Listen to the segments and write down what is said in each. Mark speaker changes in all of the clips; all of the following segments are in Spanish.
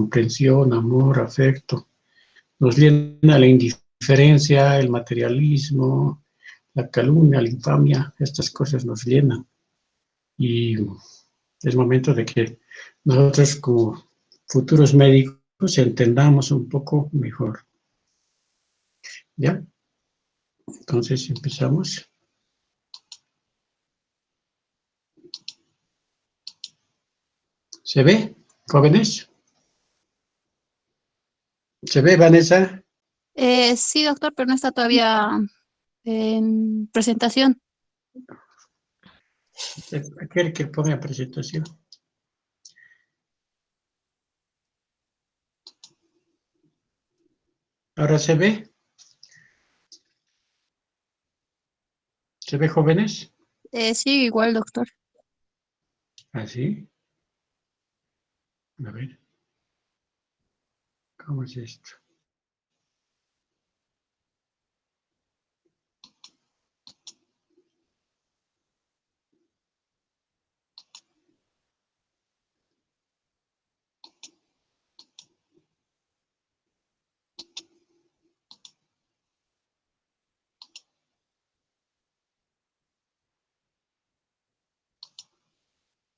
Speaker 1: comprensión, amor, afecto. Nos llena la indiferencia, el materialismo, la calumnia, la infamia, estas cosas nos llenan. Y es momento de que nosotros como futuros médicos entendamos un poco mejor. ¿Ya? Entonces empezamos. ¿Se ve, jóvenes? ¿Se ve, Vanessa?
Speaker 2: Sí, doctor, pero no está todavía en presentación.
Speaker 1: Aquel que pone presentación. ¿Ahora se ve? ¿Se ve, jóvenes?
Speaker 2: Sí, igual, doctor.
Speaker 1: ¿Así? A ver. ¿Cómo es esto?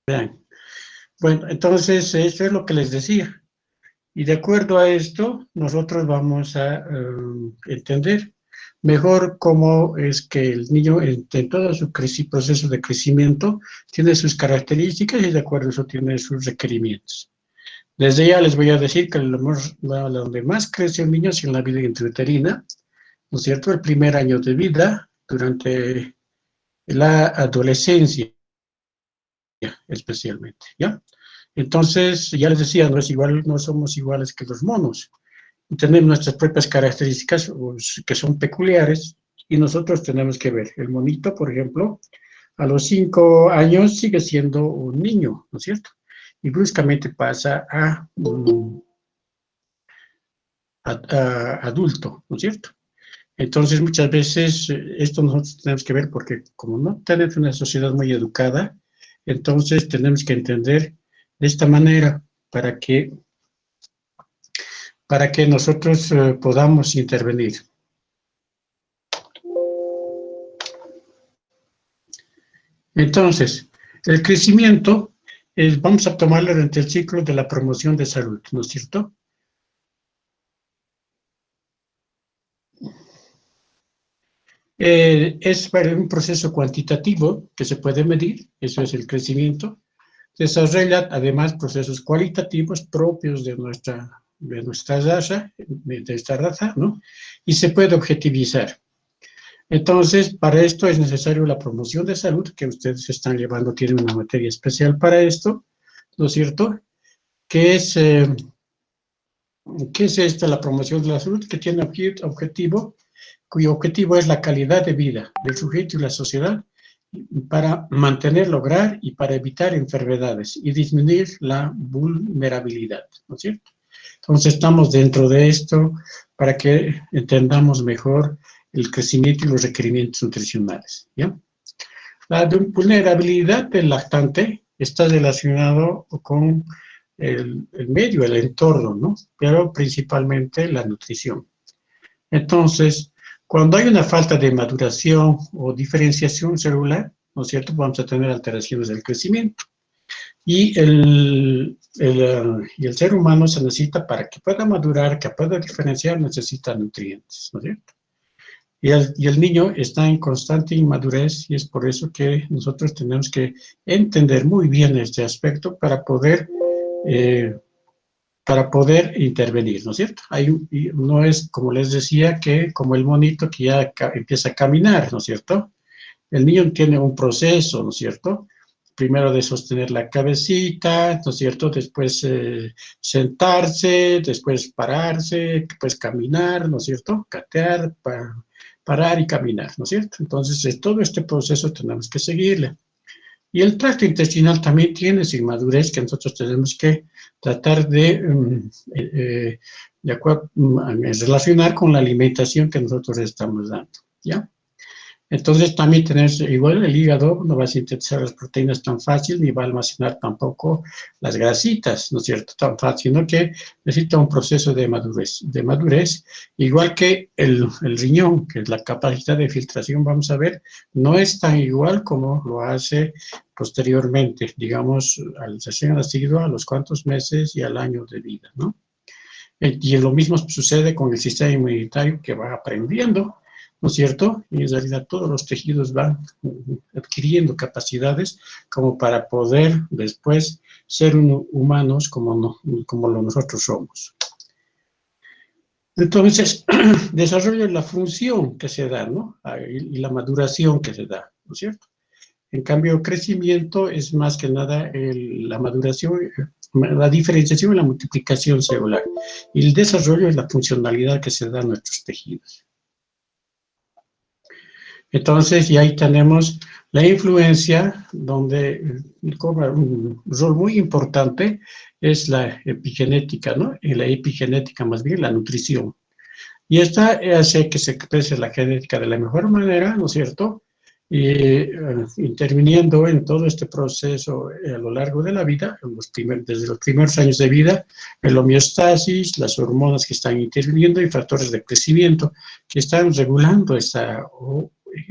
Speaker 1: Vean. Bueno, entonces, eso es lo que les decía. Y de acuerdo a esto, nosotros vamos a entender mejor cómo es que el niño en todo su proceso de crecimiento tiene sus características y de acuerdo a eso tiene sus requerimientos. Desde ya les voy a decir que donde más crece el niño es en la vida intrauterina, ¿no es cierto? El primer año de vida, durante la adolescencia especialmente, ¿ya? Entonces, ya les decía, no es igual, no somos iguales que los monos. Tenemos nuestras propias características que son peculiares y nosotros tenemos que ver. El monito, por ejemplo, a los 5 años sigue siendo un niño, ¿no es cierto? Y bruscamente pasa a adulto, ¿no es cierto? Entonces, muchas veces esto nosotros tenemos que ver porque como no tenemos una sociedad muy educada, entonces tenemos que entender de esta manera para que nosotros podamos intervenir. Entonces, el crecimiento, vamos a tomarlo durante el ciclo de la promoción de salud, ¿no es cierto? Es un proceso cuantitativo que se puede medir, eso es el crecimiento. Desarrolla además procesos cualitativos propios de nuestra raza, ¿no? Y se puede objetivizar. Entonces, para esto es necesario la promoción de salud, que ustedes están llevando, tienen una materia especial para esto, ¿no es cierto? ¿Qué es esta, la promoción de la salud? Que tiene objetivo, cuyo objetivo es la calidad de vida del sujeto y la sociedad para mantener, lograr y para evitar enfermedades y disminuir la vulnerabilidad, ¿no es cierto? Entonces estamos dentro de esto para que entendamos mejor el crecimiento y los requerimientos nutricionales, ¿ya? La vulnerabilidad del lactante está relacionado con el medio, el entorno, ¿no? Pero principalmente la nutrición. Entonces, cuando hay una falta de maduración o diferenciación celular, ¿no es cierto?, vamos a tener alteraciones del crecimiento. Y el ser humano se necesita, para que pueda madurar, que pueda diferenciar, necesita nutrientes, ¿no es cierto? Y el niño está en constante inmadurez y es por eso que nosotros tenemos que entender muy bien este aspecto para poder intervenir, ¿no es cierto? No es, como les decía, que como el monito que ya empieza a caminar, ¿no es cierto? El niño tiene un proceso, ¿no es cierto? Primero de sostener la cabecita, ¿no es cierto? Después sentarse, después pararse, después caminar, ¿no es cierto? Gatear, parar y caminar, ¿no es cierto? Entonces, todo este proceso tenemos que seguirle. Y el tracto intestinal también tiene su inmadurez que nosotros tenemos que tratar de relacionar con la alimentación que nosotros estamos dando, ¿ya? Entonces también tenés, igual el hígado no va a sintetizar las proteínas tan fácil, ni va a almacenar tampoco las grasitas, ¿no es cierto?, tan fácil, sino que necesita un proceso de madurez, igual que el riñón, que es la capacidad de filtración, vamos a ver, no es tan igual como lo hace posteriormente, digamos, al recién nacido, a los cuantos meses y al año de vida, ¿no? Y lo mismo sucede con el sistema inmunitario que va aprendiendo, ¿no es cierto? Y en realidad todos los tejidos van adquiriendo capacidades como para poder después ser humanos como nosotros somos. Entonces, desarrollo la función que se da, ¿no? Y la maduración que se da, ¿no es cierto? En cambio, crecimiento es más que nada la maduración, la diferenciación y la multiplicación celular. Y el desarrollo es la funcionalidad que se da en nuestros tejidos. Entonces, y ahí tenemos la influencia, donde cobra un rol muy importante, es la epigenética, ¿no? Y la epigenética, más bien, la nutrición. Y esta hace que se exprese la genética de la mejor manera, ¿no es cierto?, interviniendo en todo este proceso a lo largo de la vida, desde los primeros años de vida, la homeostasis, las hormonas que están interviniendo y factores de crecimiento que están regulando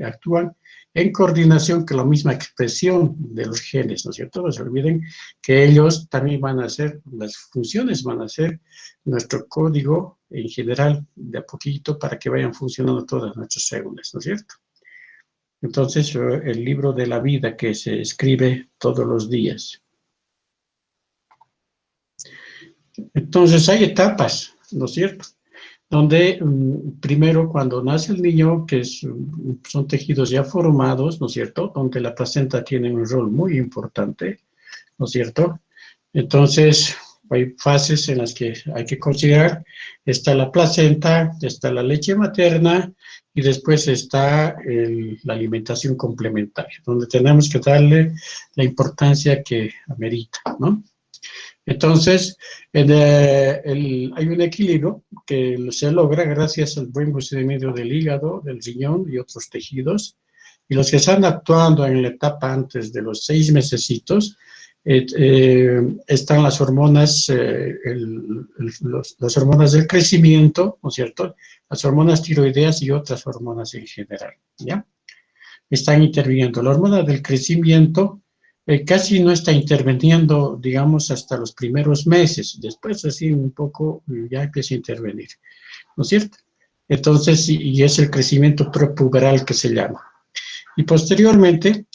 Speaker 1: actúan en coordinación con la misma expresión de los genes, ¿no es cierto? No se olviden que ellos también van a ser, las funciones van a ser nuestro código en general de a poquito para que vayan funcionando todas nuestras células, ¿no es cierto? Entonces, el libro de la vida que se escribe todos los días. Entonces, hay etapas, ¿no es cierto?, donde primero cuando nace el niño, que son tejidos ya formados, ¿no es cierto?, donde la placenta tiene un rol muy importante, ¿no es cierto? Entonces, hay fases en las que hay que considerar, está la placenta, está la leche materna, y después está la alimentación complementaria, donde tenemos que darle la importancia que amerita, ¿no? Entonces, hay un equilibrio que se logra gracias al buen funcionamiento del hígado, del riñón y otros tejidos, y los que están actuando en la etapa antes de los 6 mesecitos, están las hormonas, las hormonas del crecimiento, ¿no es cierto?, las hormonas tiroideas y otras hormonas en general, ¿ya? Están interviniendo. La hormona del crecimiento casi no está interviniendo, digamos, hasta los primeros meses. Después, así un poco, ya empieza a intervenir, ¿no es cierto? Entonces, y es el crecimiento prepuberal que se llama. Y posteriormente,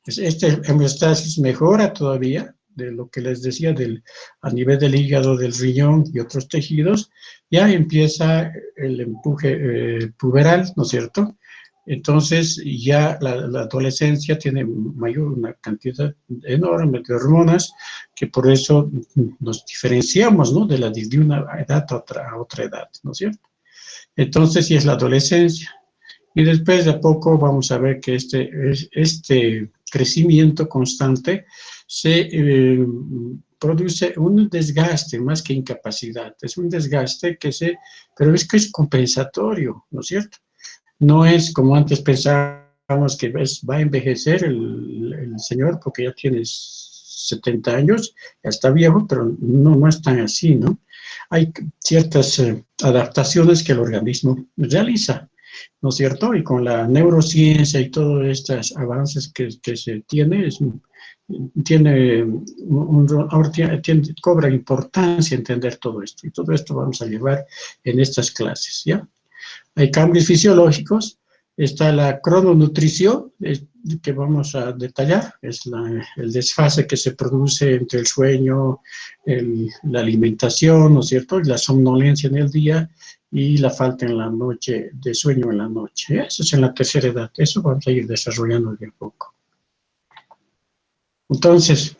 Speaker 1: esta homeostasis mejora todavía, de lo que les decía, a nivel del hígado, del riñón y otros tejidos, ya empieza el empuje puberal, ¿no es cierto? Entonces, ya la adolescencia tiene una cantidad enorme de hormonas, que por eso nos diferenciamos, ¿no?, de una edad a otra edad, ¿no es cierto? Entonces, sí es la adolescencia. Y después de a poco vamos a ver que este crecimiento constante se produce un desgaste más que incapacidad. Es un desgaste pero es que es compensatorio, ¿no es cierto? No es como antes pensábamos que va a envejecer el señor porque ya tiene 70 años, ya está viejo, pero no es tan así, ¿no? Hay ciertas adaptaciones que el organismo realiza, ¿no es cierto? Y con la neurociencia y todos estos avances que se tiene, cobra importancia entender todo esto. Y todo esto vamos a llevar en estas clases, ¿ya? Hay cambios fisiológicos, está la crononutrición, que vamos a detallar, es el desfase que se produce entre el sueño, la alimentación, ¿no es cierto?, y la somnolencia en el día y la falta en la noche, de sueño en la noche. Eso es en la tercera edad, eso vamos a ir desarrollando de a poco. Entonces,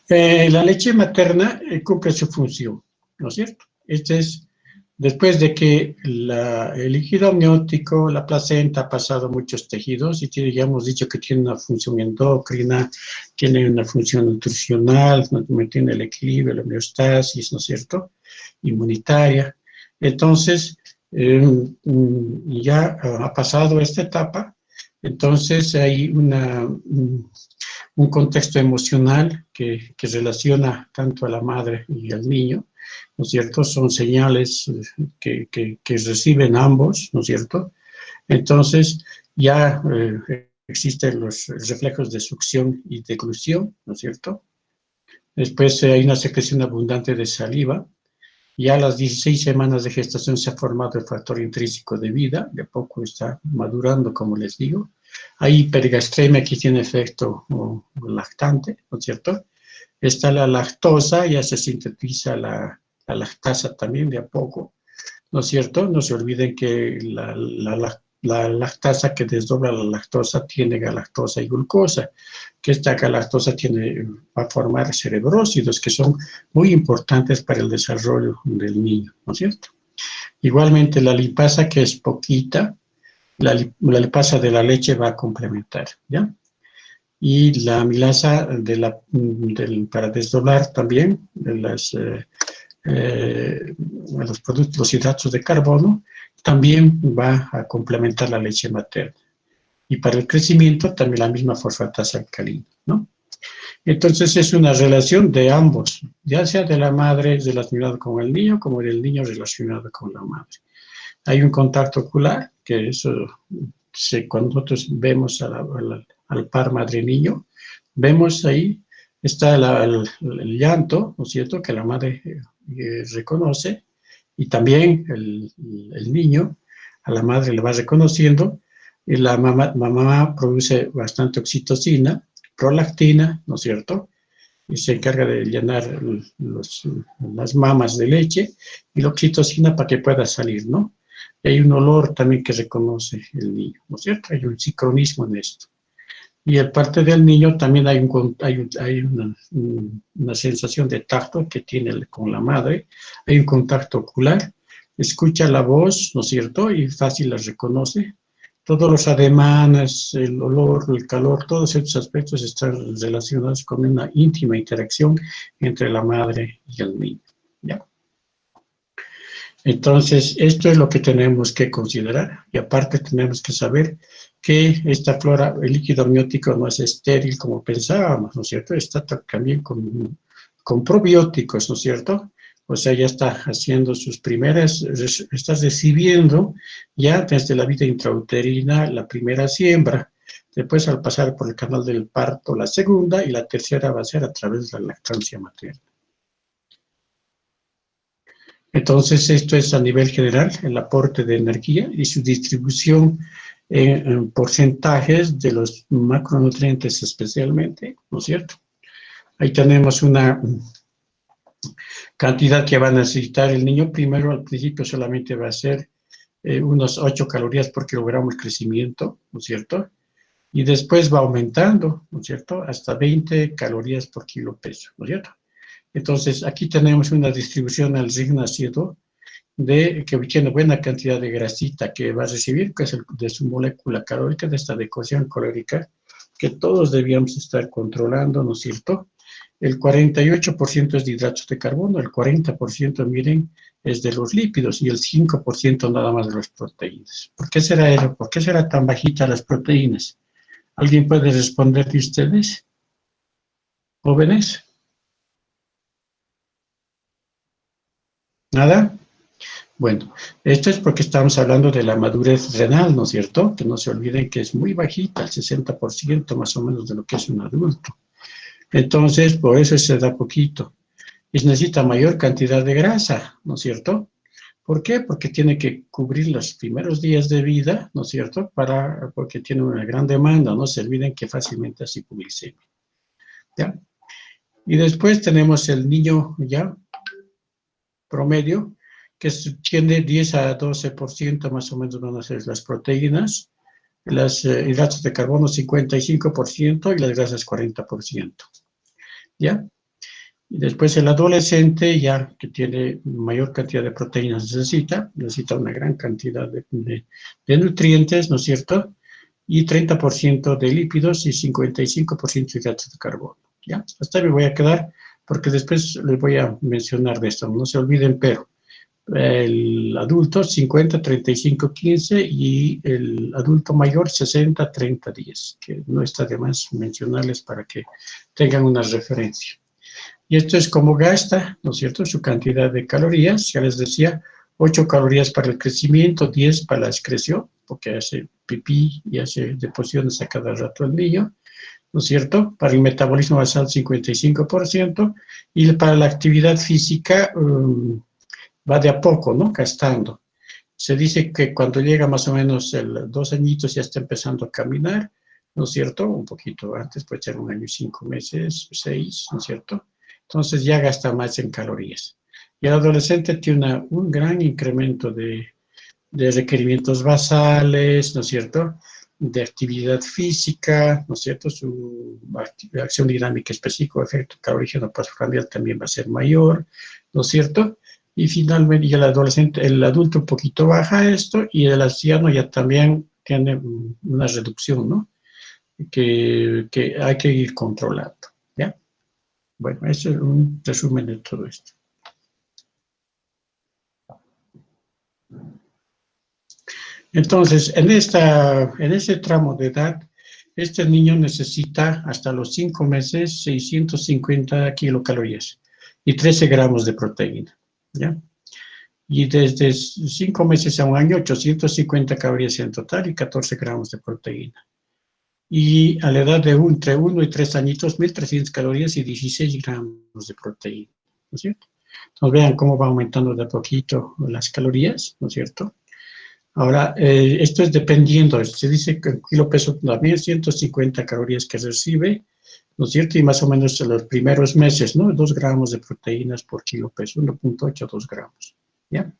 Speaker 1: la leche materna cumple su función, ¿no es cierto? Después de que el líquido amniótico, la placenta, ha pasado muchos tejidos y ya hemos dicho que tiene una función endocrina, tiene una función nutricional, mantiene el equilibrio, la homeostasis, ¿no es cierto?, inmunitaria. Entonces, Ya ha pasado esta etapa, entonces hay un contexto emocional que relaciona tanto a la madre y al niño, ¿no es cierto? Son señales que reciben ambos, ¿no es cierto? Entonces ya existen los reflejos de succión y deglución, ¿no es cierto? Después hay una secreción abundante de saliva. Ya a las 16 semanas de gestación se ha formado el factor intrínseco de vida, de a poco está madurando, como les digo. Hay hipergastremia que tiene efecto lactante, ¿no es cierto? Está la lactosa, ya se sintetiza la lactasa también de a poco, ¿no es cierto? No se olviden que la lactasa que desdobla la lactosa tiene galactosa y glucosa, que esta galactosa va a formar cerebrósidos que son muy importantes para el desarrollo del niño, ¿no es cierto? Igualmente la lipasa, que es poquita, la lipasa de la leche va a complementar, ¿ya? Y la amilasa para desdoblar también de los productos, los hidratos de carbono, también va a complementar la leche materna. Y para el crecimiento también la misma fosfatasa alcalina, ¿no? Entonces es una relación de ambos, ya sea de la madre relacionada con el niño, como del niño relacionado con la madre. Hay un contacto ocular, que eso, cuando nosotros vemos al par madre-niño, vemos ahí, está el llanto, ¿no es cierto?, que la madre reconoce, y también el niño a la madre le va reconociendo, y la mamá produce bastante oxitocina, prolactina, ¿no es cierto?, y se encarga de llenar las mamas de leche, y la oxitocina para que pueda salir, ¿no? Y hay un olor también que reconoce el niño, ¿no es cierto? Hay un sincronismo en esto. Y en parte del niño también hay una sensación de tacto que tiene con la madre, hay un contacto ocular, escucha la voz, ¿no es cierto? Y fácil la reconoce. Todos los ademanes, el olor, el calor, todos estos aspectos están relacionados con una íntima interacción entre la madre y el niño, ¿ya? Entonces, esto es lo que tenemos que considerar, y aparte tenemos que saber que esta flora, el líquido amniótico no es estéril como pensábamos, ¿no es cierto? Está también con probióticos, ¿no es cierto? O sea, ya está haciendo sus primeras, está recibiendo ya desde la vida intrauterina la primera siembra, después al pasar por el canal del parto la segunda, y la tercera va a ser a través de la lactancia materna. Entonces, esto es a nivel general, el aporte de energía y su distribución en porcentajes de los macronutrientes especialmente, ¿no es cierto? Ahí tenemos una cantidad que va a necesitar el niño. Primero, al principio solamente va a ser unos 8 calorías por kilogramo el crecimiento, ¿no es cierto? Y después va aumentando, ¿no es cierto? Hasta 20 calorías por kilo peso, ¿no es cierto? Entonces, aquí tenemos una distribución al recién nacido que tiene buena cantidad de grasita que va a recibir, que es de su molécula calórica, de esta adecuación calórica, que todos debíamos estar controlando, ¿no es cierto? El 48% es de hidratos de carbono, el 40%, miren, es de los lípidos, y el 5% nada más de las proteínas. ¿Por qué será eso? ¿Por qué será tan bajita las proteínas? ¿Alguien puede responder de ustedes, jóvenes? ¿Nada? Bueno, esto es porque estamos hablando de la madurez renal, ¿no es cierto? Que no se olviden que es muy bajita, el 60% más o menos de lo que es un adulto. Entonces, por eso se da poquito. Y se necesita mayor cantidad de grasa, ¿no es cierto? ¿Por qué? Porque tiene que cubrir los primeros días de vida, ¿no es cierto? Porque tiene una gran demanda, no se olviden que fácilmente es hipoglicemia, ¿ya? Y después tenemos el niño ya promedio, que tiene 10 a 12% más o menos van a ser las proteínas, los hidratos de carbono 55% y las grasas 40%, ¿ya? Y después el adolescente, ya que tiene mayor cantidad de proteínas, necesita una gran cantidad de nutrientes, ¿no es cierto? Y 30% de lípidos y 55% de hidratos de carbono, ¿ya? Hasta ahí me voy a quedar, porque después les voy a mencionar de esto, no se olviden, pero el adulto 50, 35, 15 y el adulto mayor 60, 30 días, que no está de más mencionarles para que tengan una referencia. Y esto es como gasta, ¿no es cierto?, su cantidad de calorías. Ya les decía, 8 calorías para el crecimiento, 10 para la excreción, porque hace pipí y hace deposiciones a cada rato el niño, ¿no es cierto? Para el metabolismo basal 55%, y para la actividad física va de a poco, ¿no?, gastando. Se dice que cuando llega más o menos 2 añitos ya está empezando a caminar, ¿no es cierto? Un poquito antes, puede ser 1 año y 5 meses, 6, ¿no es cierto? Entonces ya gasta más en calorías. Y el adolescente tiene un gran incremento de requerimientos basales, ¿no es cierto?, de actividad física, ¿no es cierto?, su acción dinámica específica, efecto calorígeno postprandial también va a ser mayor, ¿no es cierto? Y finalmente, y el adolescente, el adulto un poquito baja esto, y el anciano ya también tiene una reducción, ¿no?, que hay que ir controlando, ¿ya? Bueno, ese es un resumen de todo esto. Entonces, en ese tramo de edad, este niño necesita hasta los 5 meses 650 kilocalorías y 13 gramos de proteína, ¿ya? Y desde 5 meses a 1 año, 850 calorías en total y 14 gramos de proteína. Y a la edad de entre 1 y 3 añitos, 1.300 calorías y 16 gramos de proteína, ¿no es cierto? Entonces vean cómo va aumentando de a poquito las calorías, ¿no es cierto? Ahora, esto es dependiendo, se dice que el kilo peso también 150 calorías que recibe, ¿no es cierto? Y más o menos en los primeros meses, ¿no? 2 gramos de proteínas por kilo peso, 1.8 a 2 gramos, ¿ya?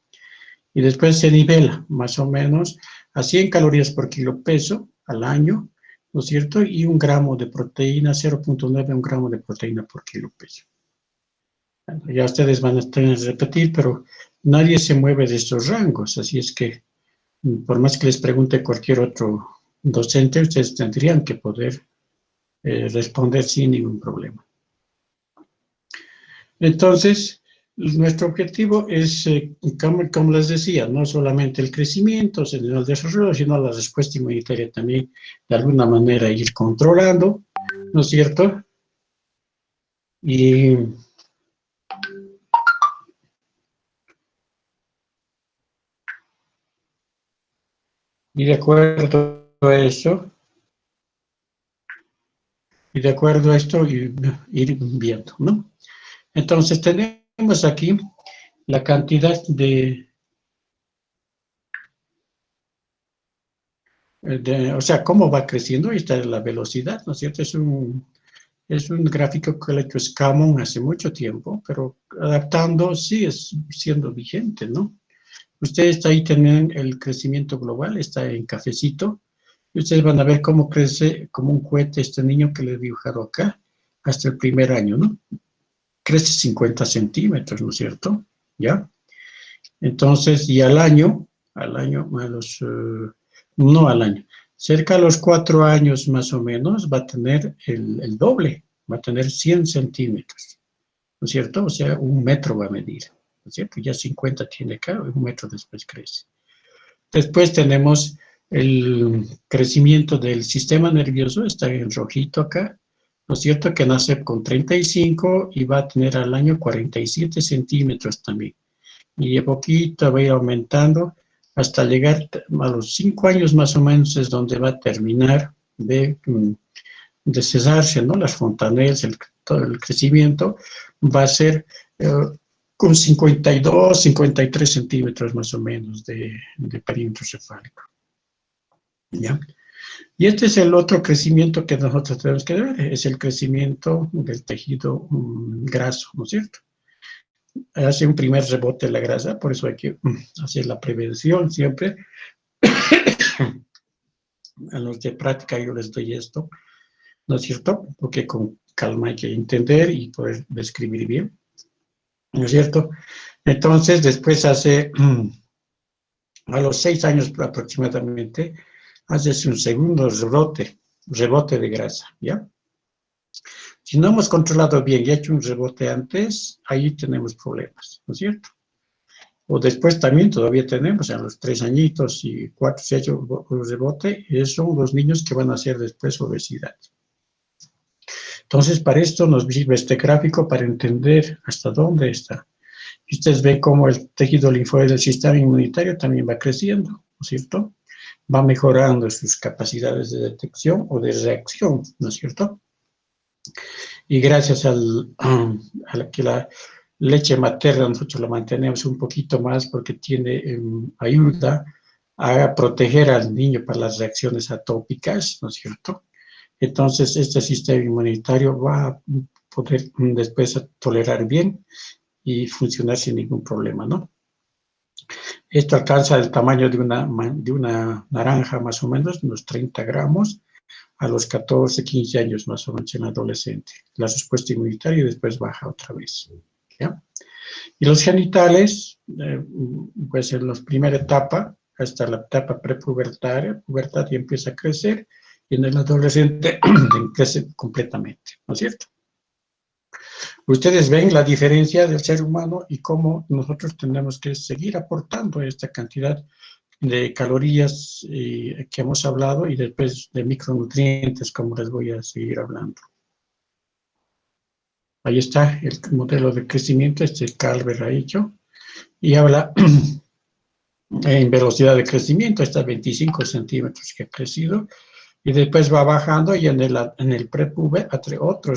Speaker 1: Y después se nivela más o menos a 100 calorías por kilo peso al año, ¿no es cierto? Y 1 gramo de proteína, 0.9 a 1 gramo de proteína por kilo peso. Bueno, ya ustedes van a tener que repetir, pero nadie se mueve de estos rangos, así es que por más que les pregunte cualquier otro docente, ustedes tendrían que poder responder sin ningún problema. Entonces, nuestro objetivo es, como les decía, no solamente el crecimiento, sino el desarrollo, sino la respuesta inmunitaria también, de alguna manera ir controlando, ¿no es cierto? Y de acuerdo a eso, ir viendo, ¿no? Entonces, tenemos aquí la cantidad o sea, cómo va creciendo, ahí está la velocidad, ¿no es cierto? Es un gráfico que el hecho es Common hace mucho tiempo, pero adaptando sigue siendo vigente, ¿no? Ustedes ahí tienen el crecimiento global, está en cafecito, y ustedes van a ver cómo crece como un cohete este niño que le he dibujado acá, hasta el primer año, ¿no? Crece 50 centímetros, ¿no es cierto? ¿Ya? Entonces, y no al año, cerca de los 4 años más o menos va a tener el doble, va a tener 100 centímetros, ¿no es cierto? O sea, 1 metro va a medir, ¿no es cierto? Ya 50 tiene acá, 1 metro después crece. Después tenemos el crecimiento del sistema nervioso, está en rojito acá, ¿no es cierto? Que nace con 35 y va a tener al año 47 centímetros también. Y de poquito va a ir aumentando hasta llegar a los 5 años más o menos, es donde va a terminar de cesarse, ¿no? Las fontanelas, todo el crecimiento va a ser con 52, 53 centímetros más o menos de perímetro cefálico, ¿ya? Y este es el otro crecimiento que nosotros tenemos que ver, es el crecimiento del tejido graso, ¿no es cierto? Hace un primer rebote de la grasa, por eso hay que hacer la prevención siempre. A los de práctica yo les doy esto, ¿no es cierto? Porque con calma hay que entender y poder describir bien, ¿no es cierto? Entonces, después a los 6 años aproximadamente, haces un segundo rebote de grasa, ¿ya? Si no hemos controlado bien y hecho un rebote antes, ahí tenemos problemas, ¿no es cierto? O después también todavía tenemos a los 3 añitos y 4, 6 de bote, esos son los niños que van a hacer después obesidad. Entonces, para esto nos sirve este gráfico para entender hasta dónde está. Y ustedes ven cómo el tejido linfóide del sistema inmunitario también va creciendo, ¿no es cierto? Va mejorando sus capacidades de detección o de reacción, ¿no es cierto? Y gracias a que la leche materna nosotros la mantenemos un poquito más porque tiene ayuda a proteger al niño para las reacciones atópicas, ¿no es cierto? Entonces, este sistema inmunitario va a poder después tolerar bien y funcionar sin ningún problema, ¿no? Esto alcanza el tamaño de una naranja, más o menos, unos 30 gramos, a los 14, 15 años más o menos en adolescente. La respuesta inmunitaria y después baja otra vez, ¿ya? Y los genitales, pues en la primera etapa, hasta la etapa prepubertaria, pubertad y empieza a crecer, y en el adolescente crece completamente, ¿no es cierto? Ustedes ven la diferencia del ser humano y cómo nosotros tenemos que seguir aportando esta cantidad de calorías que hemos hablado y después de micronutrientes, como les voy a seguir hablando. Ahí está el modelo de crecimiento, Calvert ha hecho, y habla en velocidad de crecimiento, está 25 centímetros que ha crecido, y después va bajando y en el prepuber otro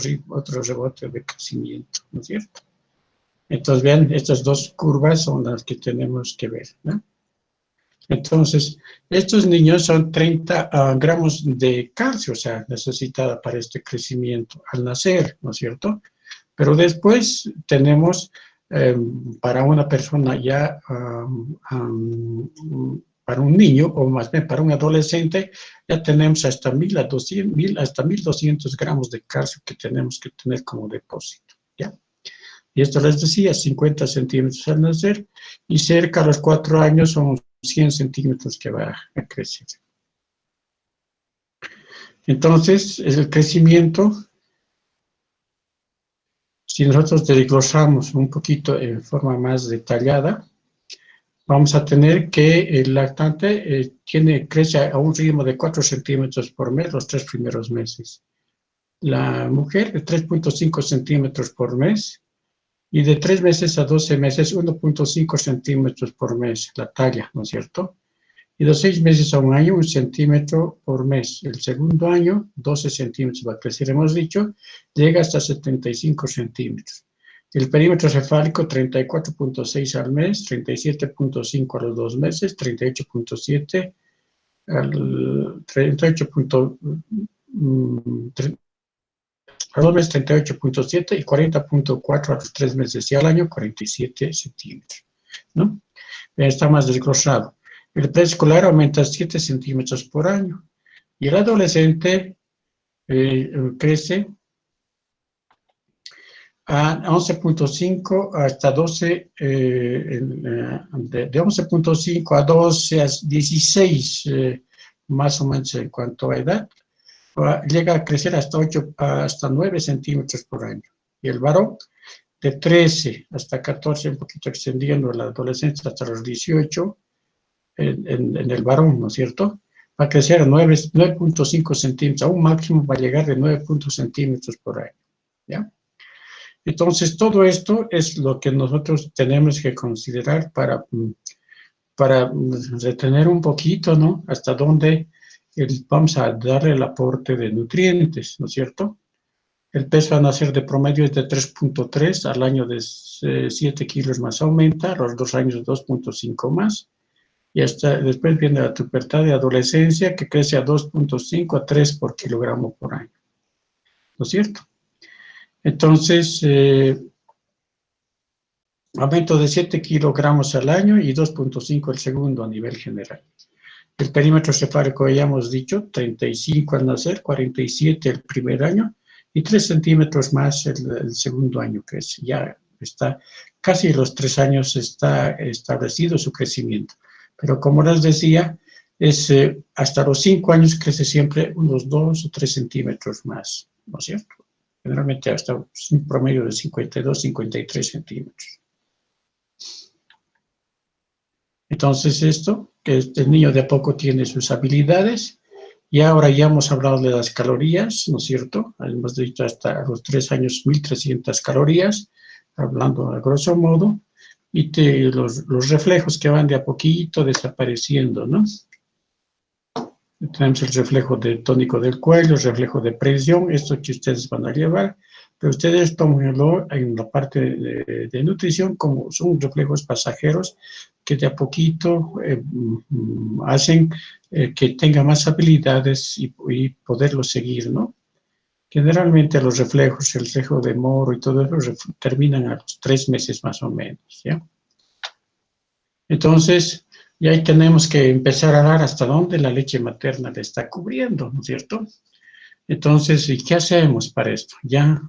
Speaker 1: rebote de crecimiento, ¿no es cierto? Entonces, vean, estas dos curvas son las que tenemos que ver, ¿no? Entonces, estos niños son 30 gramos de calcio, o sea, necesitada para este crecimiento al nacer, ¿no es cierto? Pero después tenemos para una persona ya, para un niño, o más bien para un adolescente, ya tenemos hasta 1.200 gramos de calcio que tenemos que tener como depósito, ¿ya? Y esto les decía, 50 centímetros al nacer, y cerca a los 4 años son 100 centímetros que va a crecer. Entonces, el crecimiento, si nosotros desglosamos un poquito en forma más detallada, vamos a tener que el lactante crece a un ritmo de 4 centímetros por mes los 3 primeros meses. La mujer, de 3.5 centímetros por mes, y de 3 meses a 12 meses, 1.5 centímetros por mes, la talla, ¿no es cierto? Y de 6 meses a un año, 1 centímetro por mes. El segundo año, 12 centímetros va a crecer, hemos dicho, llega hasta 75 centímetros. El perímetro cefálico, 34.6 al mes, 37.5 a los 2 meses, 38.7 al 38.7 y 40.4 a los 3 meses y al año 47 centímetros, ¿no? Está más desglosado. El preescolar aumenta 7 centímetros por año y el adolescente crece a 11.5 hasta 12, de 11.5 a 12 a 16, más o menos en cuanto a edad, llega a crecer hasta 9 centímetros por año. Y el varón, de 13 hasta 14, un poquito extendiendo la adolescencia hasta los 18, en el varón, ¿no es cierto? Va a crecer a 9.5 centímetros, a un máximo va a llegar de 9 centímetros por año, ¿ya? Entonces, todo esto es lo que nosotros tenemos que considerar para retener un poquito, ¿no? Hasta dónde vamos a darle el aporte de nutrientes, ¿no es cierto? El peso a nacer de promedio es de 3.3, al año de 7 kilos más aumenta, a los 2 años 2.5 más, y hasta después viene la pubertad de adolescencia que crece a 2.5 a 3 por kilogramo por año, ¿no es cierto? Entonces, aumento de 7 kilogramos al año y 2.5 el segundo a nivel general. El perímetro cefálico, ya hemos dicho, 35 al nacer, 47 el primer año y 3 centímetros más el segundo año, que ya está casi los 3 años está establecido su crecimiento. Pero como les decía, hasta los 5 años crece siempre unos 2 o 3 centímetros más, ¿no es cierto? Generalmente hasta un promedio de 52, 53 centímetros. Entonces esto, que el niño de a poco tiene sus habilidades, y ahora ya hemos hablado de las calorías, ¿no es cierto? Hemos dicho hasta los 3 años 1.300 calorías, hablando a grosso modo, y los reflejos que van de a poquito desapareciendo, ¿no? Tenemos el reflejo de tónico del cuello, el reflejo de presión, esto que ustedes van a llevar, pero ustedes tómenlo en la parte de nutrición como son reflejos pasajeros que de a poquito hacen que tenga más habilidades y poderlo seguir, ¿no? Generalmente los reflejos, el reflejo de Moro y todo eso terminan a los 3 meses más o menos, ¿ya? Entonces, y ahí tenemos que empezar a dar hasta dónde la leche materna le está cubriendo, ¿no es cierto? Entonces, ¿y qué hacemos para esto? Ya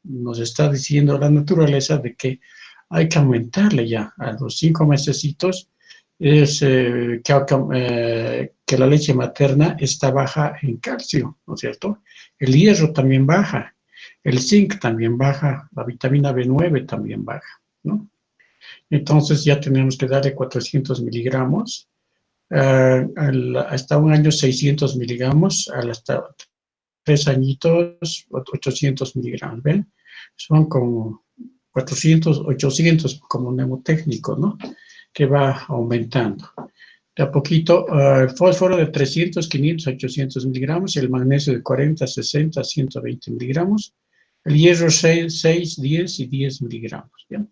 Speaker 1: nos está diciendo la naturaleza de que hay que aumentarle ya a los 5 mesecitos, es que la leche materna está baja en calcio, ¿no es cierto? El hierro también baja, el zinc también baja, la vitamina B9 también baja, ¿no? Entonces ya tenemos que darle 400 miligramos, hasta un año 600 miligramos, hasta 3 añitos 800 miligramos, ¿ven? Son como 400, 800 como mnemotécnico, ¿no? Que va aumentando. De a poquito, el fósforo de 300, 500, 800 miligramos, el magnesio de 40, 60, 120 miligramos, el hierro 6, 10 y 10 miligramos, ¿bien?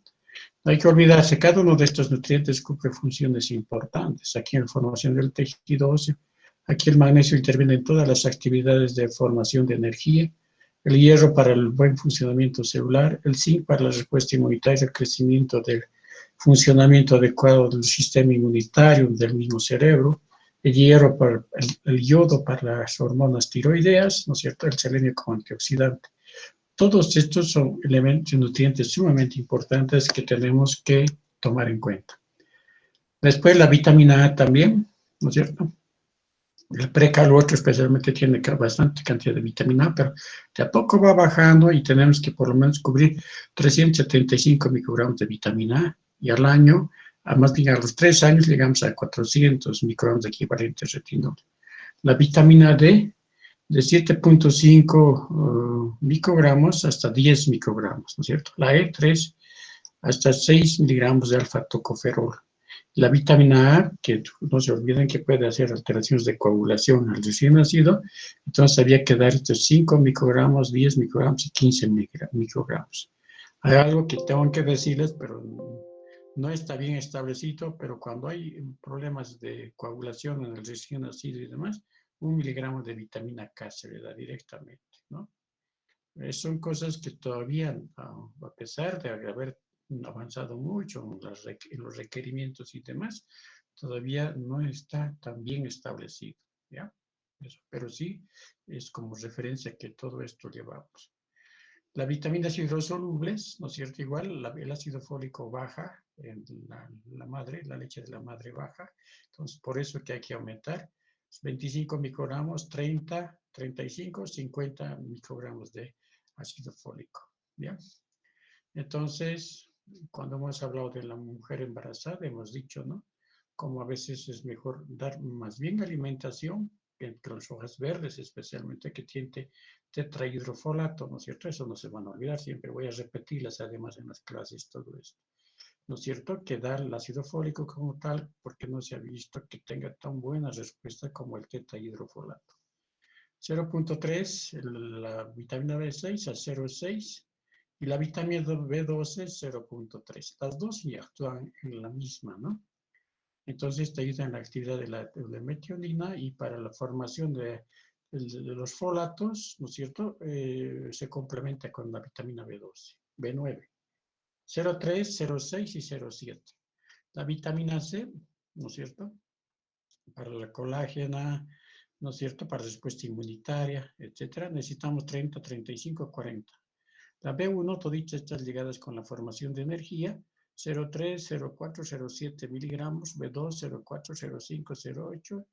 Speaker 1: No hay que olvidarse, cada uno de estos nutrientes cumple funciones importantes. Aquí en la formación del tejido óseo, aquí el magnesio interviene en todas las actividades de formación de energía, el hierro para el buen funcionamiento celular, el zinc para la respuesta inmunitaria, el crecimiento del funcionamiento adecuado del sistema inmunitario del mismo cerebro, el hierro para el yodo para las hormonas tiroideas, ¿no es cierto? El selenio como antioxidante. Todos estos son elementos nutrientes sumamente importantes que tenemos que tomar en cuenta. Después la vitamina A también, ¿no es cierto? El precaluoto especialmente tiene bastante cantidad de vitamina A, pero de a poco va bajando y tenemos que por lo menos cubrir 375 microgramos de vitamina A y al año, más bien a los 3 años llegamos a 400 microgramos de equivalente retinol. La vitamina D de 7.5 microgramos hasta 10 microgramos, ¿no es cierto? La E3 hasta 6 miligramos de alfa-tocoferol. La vitamina A, que no se olviden que puede hacer alteraciones de coagulación al recién nacido, entonces había que dar estos 5 microgramos, 10 microgramos y 15 microgramos. Hay algo que tengo que decirles, pero no está bien establecido, pero cuando hay problemas de coagulación en el recién nacido y demás, 1 miligramo de vitamina K se le da directamente, ¿no? Son cosas que todavía, a pesar de haber avanzado mucho en los requerimientos y demás, todavía no está tan bien establecido, ¿ya? Eso, pero sí es como referencia que todo esto llevamos. Las vitaminas hidrosolubles, ¿no es cierto? Igual el ácido fólico baja en la madre, la leche de la madre baja, entonces por eso que hay que aumentar 25 microgramos, 30, 35, 50 microgramos de ácido fólico, ¿ya? Entonces, cuando hemos hablado de la mujer embarazada, hemos dicho, ¿no? Como a veces es mejor dar más bien alimentación, entre las hojas verdes especialmente, que tiene tetrahidrofolato, ¿no es cierto? Eso no se van a olvidar, siempre voy a repetirlas además en las clases, todo esto. ¿No es cierto? Que dar el ácido fólico como tal, porque no se ha visto que tenga tan buena respuesta como el tetrahidrofolato. 0.3, la vitamina B6 a 0.6 y la vitamina B12 0.3. Las dos ya actúan en la misma, ¿no? Entonces te ayudan en la actividad de la metionina y para la formación de los folatos, ¿no es cierto? Se complementa con la vitamina B12, B9. 0.3, 0.6 y 0.7. La vitamina C, ¿no es cierto? Para la colágena, ¿no es cierto? Para respuesta inmunitaria, etcétera, necesitamos 30, 35, 40. La B1, toditas estas ligadas con la formación de energía, 0,3, 0,4, 0,7 miligramos, B2, 0,4, 0,5, 0,8,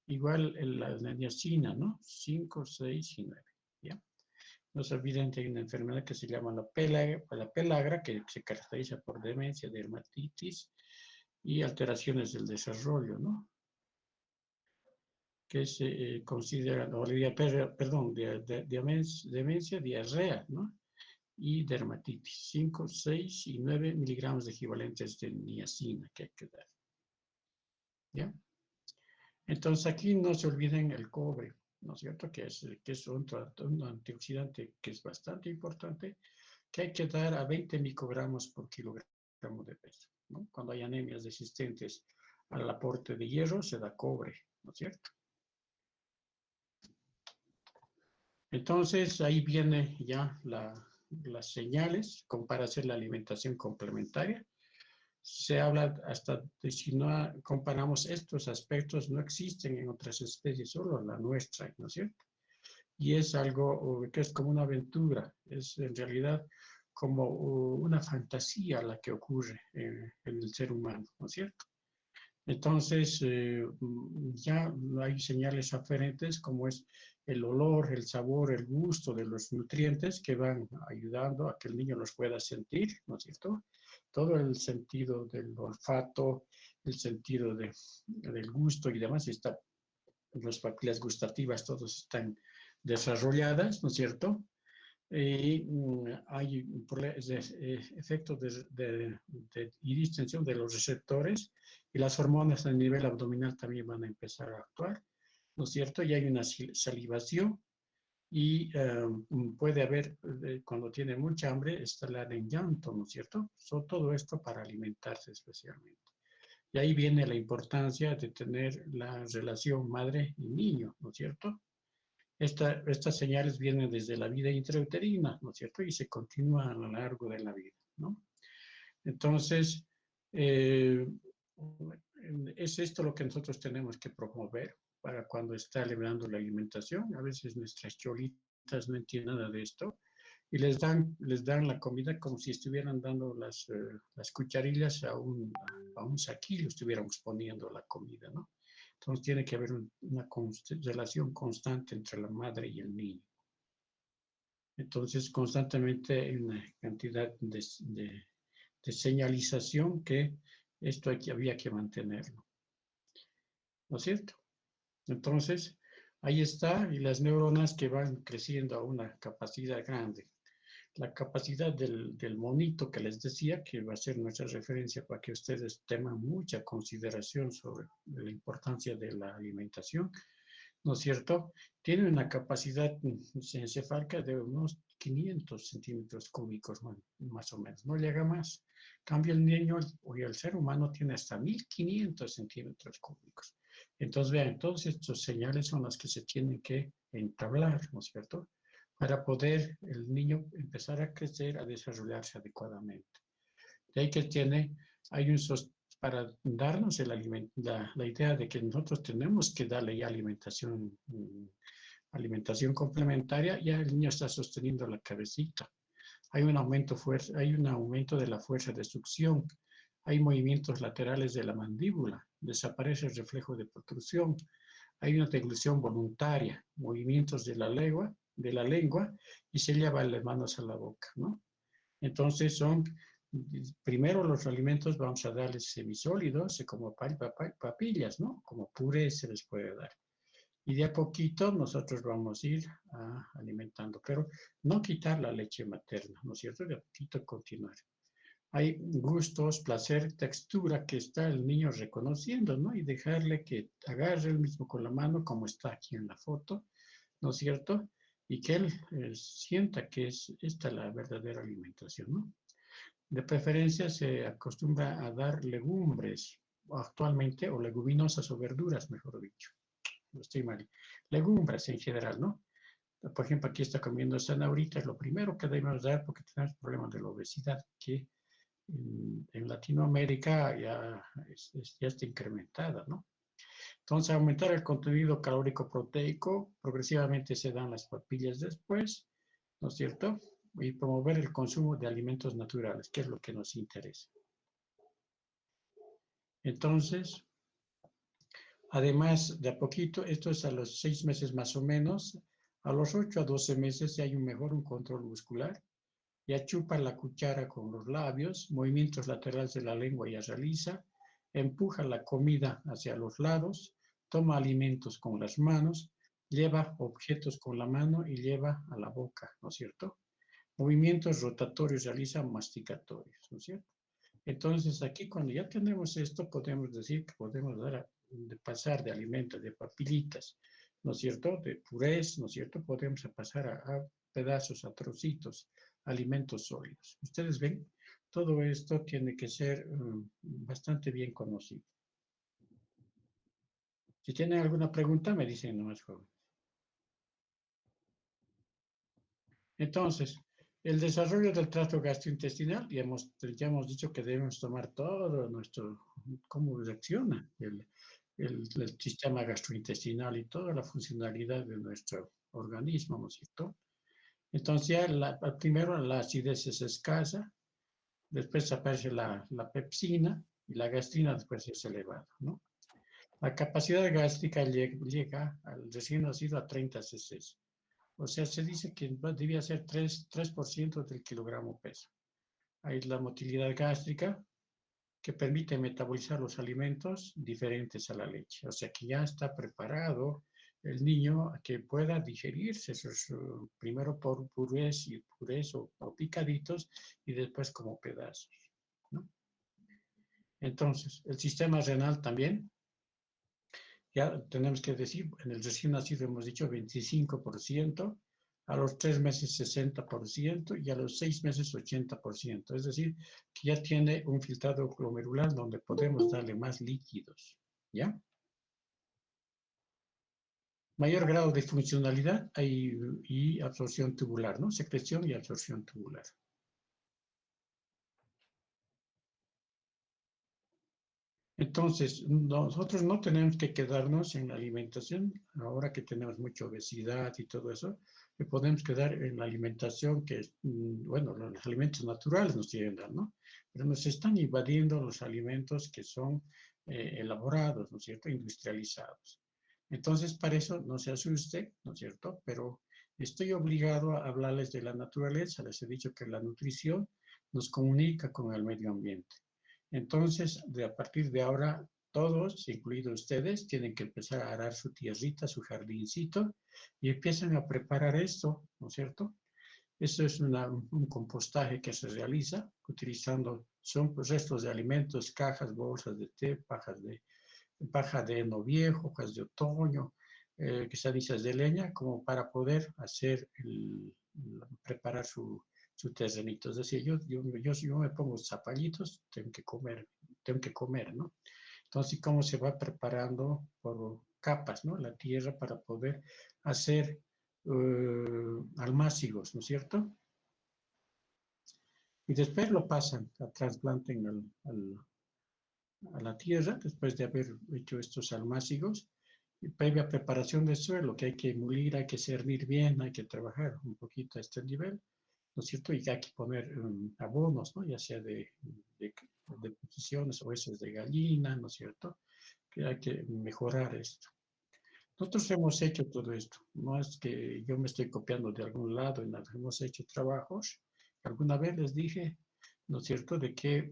Speaker 1: igual la niacina, ¿no? 5, 6 y 9, ¿ya? No se olviden que hay una enfermedad que se llama la pelagra, que se caracteriza por demencia, dermatitis, y alteraciones del desarrollo, ¿no? Que se consideran, perdón, demencia, diarrea, ¿no? Y dermatitis, 5, 6 y 9 miligramos de equivalentes de niacina que hay que dar. ¿Ya? Entonces aquí no se olviden el cobre, ¿no es cierto? Que es un antioxidante que es bastante importante, que hay que dar a 20 microgramos por kilogramo de peso, ¿no? Cuando hay anemias resistentes al aporte de hierro, se da cobre, ¿no es cierto? Entonces, ahí viene ya las señales para hacer la alimentación complementaria. Se habla hasta de si no comparamos estos aspectos, no existen en otras especies, solo la nuestra, ¿no es cierto? Y es algo que es como una aventura, es en realidad como una fantasía la que ocurre en el ser humano, ¿no es cierto? Entonces, ya hay señales aferentes como es el olor, el sabor, el gusto de los nutrientes que van ayudando a que el niño los pueda sentir, ¿no es cierto? Todo el sentido del olfato, el sentido del gusto y demás, las papilas gustativas, todas están desarrolladas, ¿no es cierto? Y hay efectos y distensión de los receptores y las hormonas a nivel abdominal también van a empezar a actuar, ¿no es cierto? Y hay una salivación y puede haber, cuando tiene mucha hambre, estallar en llanto, ¿no es cierto? Todo esto para alimentarse especialmente. Y ahí viene la importancia de tener la relación madre y niño, ¿no es cierto? Estas señales vienen desde la vida intrauterina, ¿no es cierto? Y se continúan a lo largo de la vida, ¿no? Entonces, es esto lo que nosotros tenemos que promover para cuando está librando la alimentación. A veces nuestras cholitas no entienden nada de esto y les dan la comida como si estuvieran dando las cucharillas a un saquillo, estuviéramos poniendo la comida, ¿no? Entonces tiene que haber una relación constante entre la madre y el niño. Entonces constantemente hay una cantidad de señalización que esto había que mantenerlo. ¿No es cierto? Entonces, ahí está, y las neuronas que van creciendo a una capacidad grande. La capacidad del monito que les decía, que va a ser nuestra referencia para que ustedes tengan mucha consideración sobre la importancia de la alimentación, ¿no es cierto? Tiene una capacidad encefálica de unos 500 centímetros cúbicos, más o menos, no llega más. Cambio el niño o el ser humano tiene hasta 1500 centímetros cúbicos. Entonces, vean, todos estos señales son las que se tienen que entablar, ¿no es cierto? Para poder el niño empezar a crecer, a desarrollarse adecuadamente. De ahí que hay para darnos la idea de que nosotros tenemos que darle ya alimentación complementaria, ya el niño está sosteniendo la cabecita. Hay un aumento de la fuerza de succión, hay movimientos laterales de la mandíbula, desaparece el reflejo de protrusión, hay una deglución voluntaria, movimientos de la lengua y se lleva las manos a la boca, ¿no? Entonces primero los alimentos vamos a darles semisólidos, como papillas, ¿no? Como puré se les puede dar. Y de a poquito nosotros vamos a ir alimentando, pero no quitar la leche materna, ¿no es cierto? De a poquito continuar. Hay gustos, placer, textura que está el niño reconociendo, ¿no? Y dejarle que agarre el mismo con la mano, como está aquí en la foto, ¿no es cierto? Y que él sienta que es esta la verdadera alimentación, ¿no? De preferencia se acostumbra a dar legumbres actualmente, o leguminosas o verduras, mejor dicho. No estoy mal. Legumbres en general, ¿no? Por ejemplo, aquí está comiendo zanahoria, es lo primero que debemos dar porque tenemos problemas de la obesidad, que en Latinoamérica ya está incrementada, ¿no? Entonces, aumentar el contenido calórico proteico, progresivamente se dan las papillas después, ¿no es cierto? Y promover el consumo de alimentos naturales, que es lo que nos interesa. Entonces, además, de a poquito, esto es a los 6 meses más o menos, a los 8 a 12 meses ya hay un control muscular, ya chupa la cuchara con los labios, movimientos laterales de la lengua ya realiza, empuja la comida hacia los lados, toma alimentos con las manos, lleva objetos con la mano y lleva a la boca, ¿no es cierto? Movimientos rotatorios realiza masticatorios, ¿no es cierto? Entonces, aquí cuando ya tenemos esto, podemos decir que podemos pasar de alimentos, de papilitas, ¿no es cierto?, de purés, ¿no es cierto?, podemos pasar a pedazos, a trocitos, alimentos sólidos. Ustedes ven, todo esto tiene que ser bastante bien conocido. Si tienen alguna pregunta, me dicen nomás, joven. Entonces, el desarrollo del tracto gastrointestinal, ya hemos dicho que debemos tomar todo nuestro, cómo reacciona el sistema gastrointestinal y toda la funcionalidad de nuestro organismo, ¿no es cierto? Entonces, ya primero la acidez es escasa, después aparece la pepsina y la gastrina después es elevada, ¿no? La capacidad gástrica llega al recién nacido a 30 cc. O sea, se dice que debía ser 3% del kilogramo peso. Hay la motilidad gástrica, que permite metabolizar los alimentos diferentes a la leche. O sea, que ya está preparado el niño a que pueda digerirse primero por purés o picaditos y después como pedazos, ¿no? Entonces, el sistema renal también, ya tenemos que decir, en el recién nacido hemos dicho 25%, a los 3 meses 60% y a los 6 meses 80%. Es decir, que ya tiene un filtrado glomerular donde podemos darle más líquidos, ¿ya? Mayor grado de funcionalidad y absorción tubular, ¿no? Secreción y absorción tubular. Entonces, nosotros no tenemos que quedarnos en la alimentación, ahora que tenemos mucha obesidad y todo eso, que podemos quedar en la alimentación que, bueno, los alimentos naturales nos tienen, ¿no? Pero nos están invadiendo los alimentos que son elaborados, ¿no es cierto?, industrializados. Entonces, para eso no se asuste, ¿no es cierto?, pero estoy obligado a hablarles de la naturaleza. Les he dicho que la nutrición nos comunica con el medio ambiente. Entonces, a partir de ahora, todos, incluidos ustedes, tienen que empezar a arar su tierrita, su jardincito, y empiezan a preparar esto, ¿no es cierto? Eso es un compostaje que se realiza utilizando, son restos de alimentos, cajas, bolsas de té, paja de heno viejo, hojas de otoño, quesadillas de leña, como para poder hacer, preparar su terrenito. Es decir, yo me pongo zapallitos, tengo que comer, ¿no? Entonces, cómo se va preparando por capas, ¿no? La tierra para poder hacer almácigos, ¿no es cierto? Y después lo pasan, a trasplanten a la tierra, después de haber hecho estos almácigos, y previa preparación del suelo, que hay que mulir, hay que cernir bien, hay que trabajar un poquito a este nivel, ¿no es cierto? Y hay que poner abonos, ¿no? Ya sea de posiciones o heces de gallina, ¿no es cierto? Que hay que mejorar esto. Nosotros hemos hecho todo esto, no es que yo me estoy copiando de algún lado, hemos hecho trabajos. Alguna vez les dije, ¿no es cierto?, de que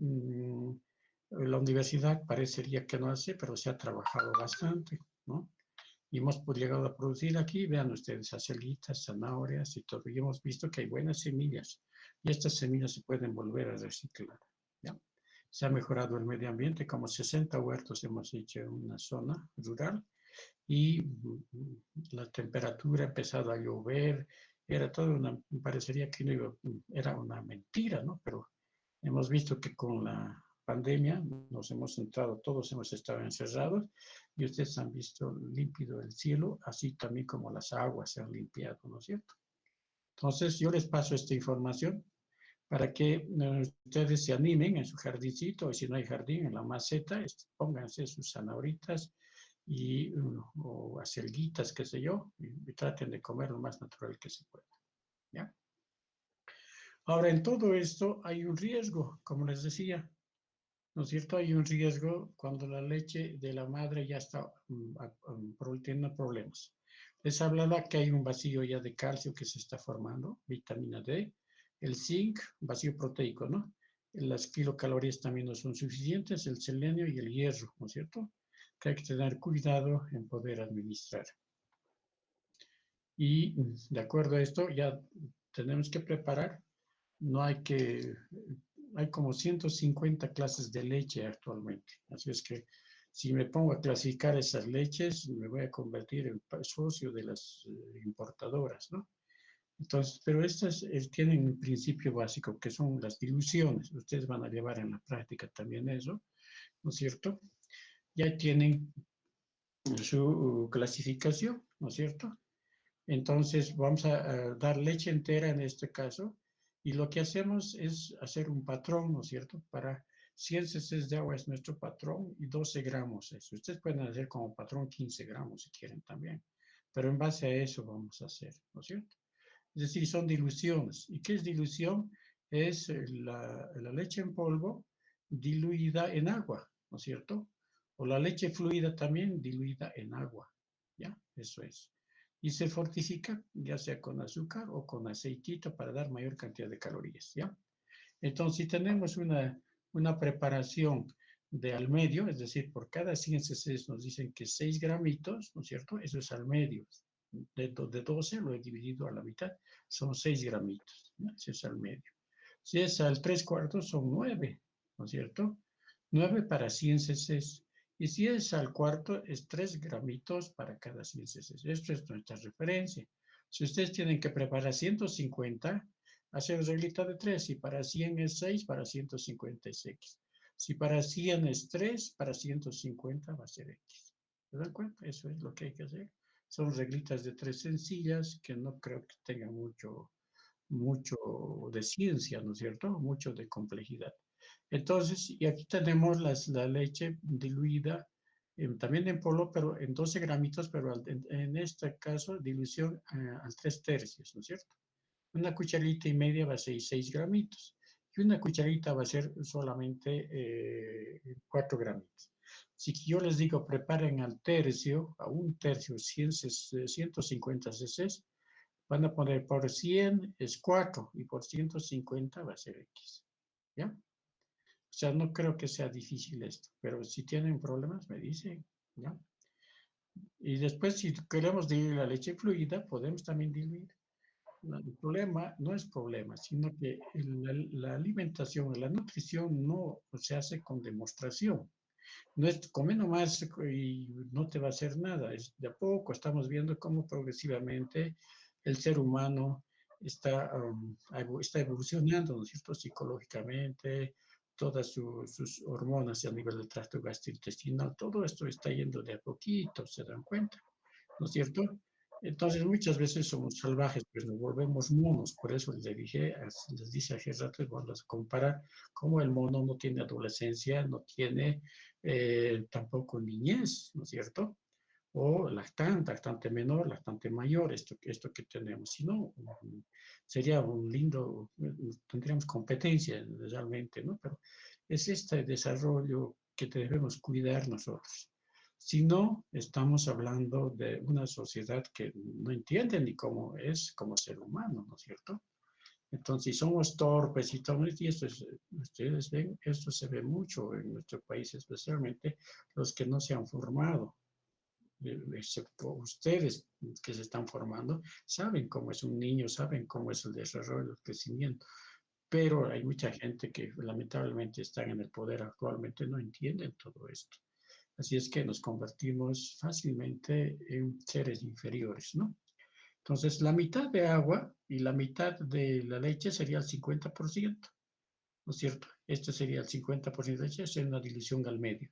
Speaker 1: la universidad parecería que no hace, pero se ha trabajado bastante, ¿no? Y hemos llegado a producir aquí, vean ustedes, acelguitas, zanahorias y todo, y hemos visto que hay buenas semillas, y estas semillas se pueden volver a reciclar, ¿ya? Se ha mejorado el medio ambiente, como 60 huertos hemos hecho en una zona rural, y la temperatura ha empezado a llover, era todo parecería que no iba, era una mentira, ¿no? Pero hemos visto que con la pandemia nos hemos entrado, todos hemos estado encerrados y ustedes han visto límpido el cielo, así también como las aguas se han limpiado, ¿no es cierto? Entonces yo les paso esta información para que ustedes se animen en su jardincito, y si no hay jardín, en la maceta, pónganse sus zanahoritas o acelguitas, qué sé yo, y traten de comer lo más natural que se pueda, ¿ya? Ahora, en todo esto hay un riesgo, como les decía, ¿no es cierto? Hay un riesgo cuando la leche de la madre ya está teniendo problemas. Les hablaba que hay un vacío ya de calcio que se está formando, vitamina D, el zinc, vacío proteico, ¿no? las kilocalorías también no son suficientes, el selenio y el hierro, ¿no es cierto? Que hay que tener cuidado en poder administrar. Y de acuerdo a esto, ya tenemos que preparar, no hay que, hay como 150 clases de leche actualmente, así es que si me pongo a clasificar esas leches, me voy a convertir en socio de las importadoras, ¿no? Entonces, pero estas tienen un principio básico que son las diluciones. Ustedes van a llevar en la práctica también eso, ¿no es cierto? Ya tienen su clasificación, ¿no es cierto? Entonces, vamos a dar leche entera en este caso, y lo que hacemos es hacer un patrón, ¿no es cierto? Para 100 cc de agua es nuestro patrón y 12 gramos eso. Ustedes pueden hacer como patrón 15 gramos si quieren también, pero en base a eso vamos a hacer, ¿no es cierto? Es decir, son diluciones. ¿Y qué es dilución? Es la leche en polvo diluida en agua, ¿no es cierto? O la leche fluida también diluida en agua, ¿ya? Eso es. Y se fortifica, ya sea con azúcar o con aceitito para dar mayor cantidad de calorías, ¿ya? Entonces, si tenemos una preparación de al medio, es decir, por cada 100 cc nos dicen que 6 gramitos, ¿no es cierto? Eso es al medio. De 12 lo he dividido a la mitad, son 6 gramitos, ¿no? Eso es al medio. Si es al 3/4 son 9, ¿no es cierto? 9 para 100 cc. Y si es al cuarto, es 3 gramitos para cada 100 cc. Esto es nuestra referencia. Si ustedes tienen que preparar 150, hacer reglita de 3. Si para 100 es 6, para 150 es X. Si para 100 es 3, para 150 va a ser X. ¿Se dan cuenta? Eso es lo que hay que hacer. Son reglitas de 3 sencillas que no creo que tengan mucho de ciencia, ¿no es cierto? Mucho de complejidad. Entonces, y aquí tenemos la leche diluida, también en polvo, pero en 12 gramitos, pero en este caso dilución al 3/3, ¿no es cierto? Una cucharita y media va a ser 6 gramitos. Y una cucharita va a ser solamente 4 gramitos. Si yo les digo preparen al tercio, a un tercio, 150 cc, van a poner por 100 es 4 y por 150 va a ser X. ¿Ya? O sea, no creo que sea difícil esto, pero si tienen problemas me dicen, ¿ya? Y después, si queremos diluir la leche fluida, podemos también diluir. El problema no es problema, sino que la alimentación, la nutrición no se hace con demostración. No es comer nomás y no te va a hacer nada. Es de a poco estamos viendo cómo progresivamente el ser humano está evolucionando, ¿no es cierto? Psicológicamente, todas sus hormonas a nivel del tracto gastrointestinal, todo esto está yendo de a poquito, ¿se dan cuenta? ¿No es cierto? Entonces, muchas veces somos salvajes, pues nos volvemos monos. Por eso les dije hace rato, vamos a comparar cómo el mono no tiene adolescencia, no tiene tampoco niñez, ¿no es cierto? O lactante menor, lactante mayor, esto que tenemos. Si no, sería un lindo, tendríamos competencia realmente, ¿no? Pero es este desarrollo que debemos cuidar nosotros. Si no, estamos hablando de una sociedad que no entiende ni cómo es como ser humano, ¿no es cierto? Entonces, si somos torpes y todo, y ustedes ven, esto se ve mucho en nuestro país, especialmente los que no se han formado, excepto ustedes que se están formando, saben cómo es un niño, saben cómo es el desarrollo, el crecimiento, pero hay mucha gente que lamentablemente está en el poder actualmente, no entienden todo esto. Así es que nos convertimos fácilmente en seres inferiores, ¿no? Entonces, la mitad de agua y la mitad de la leche sería el 50%, ¿no es cierto? Este sería el 50% de leche, es una dilución al medio.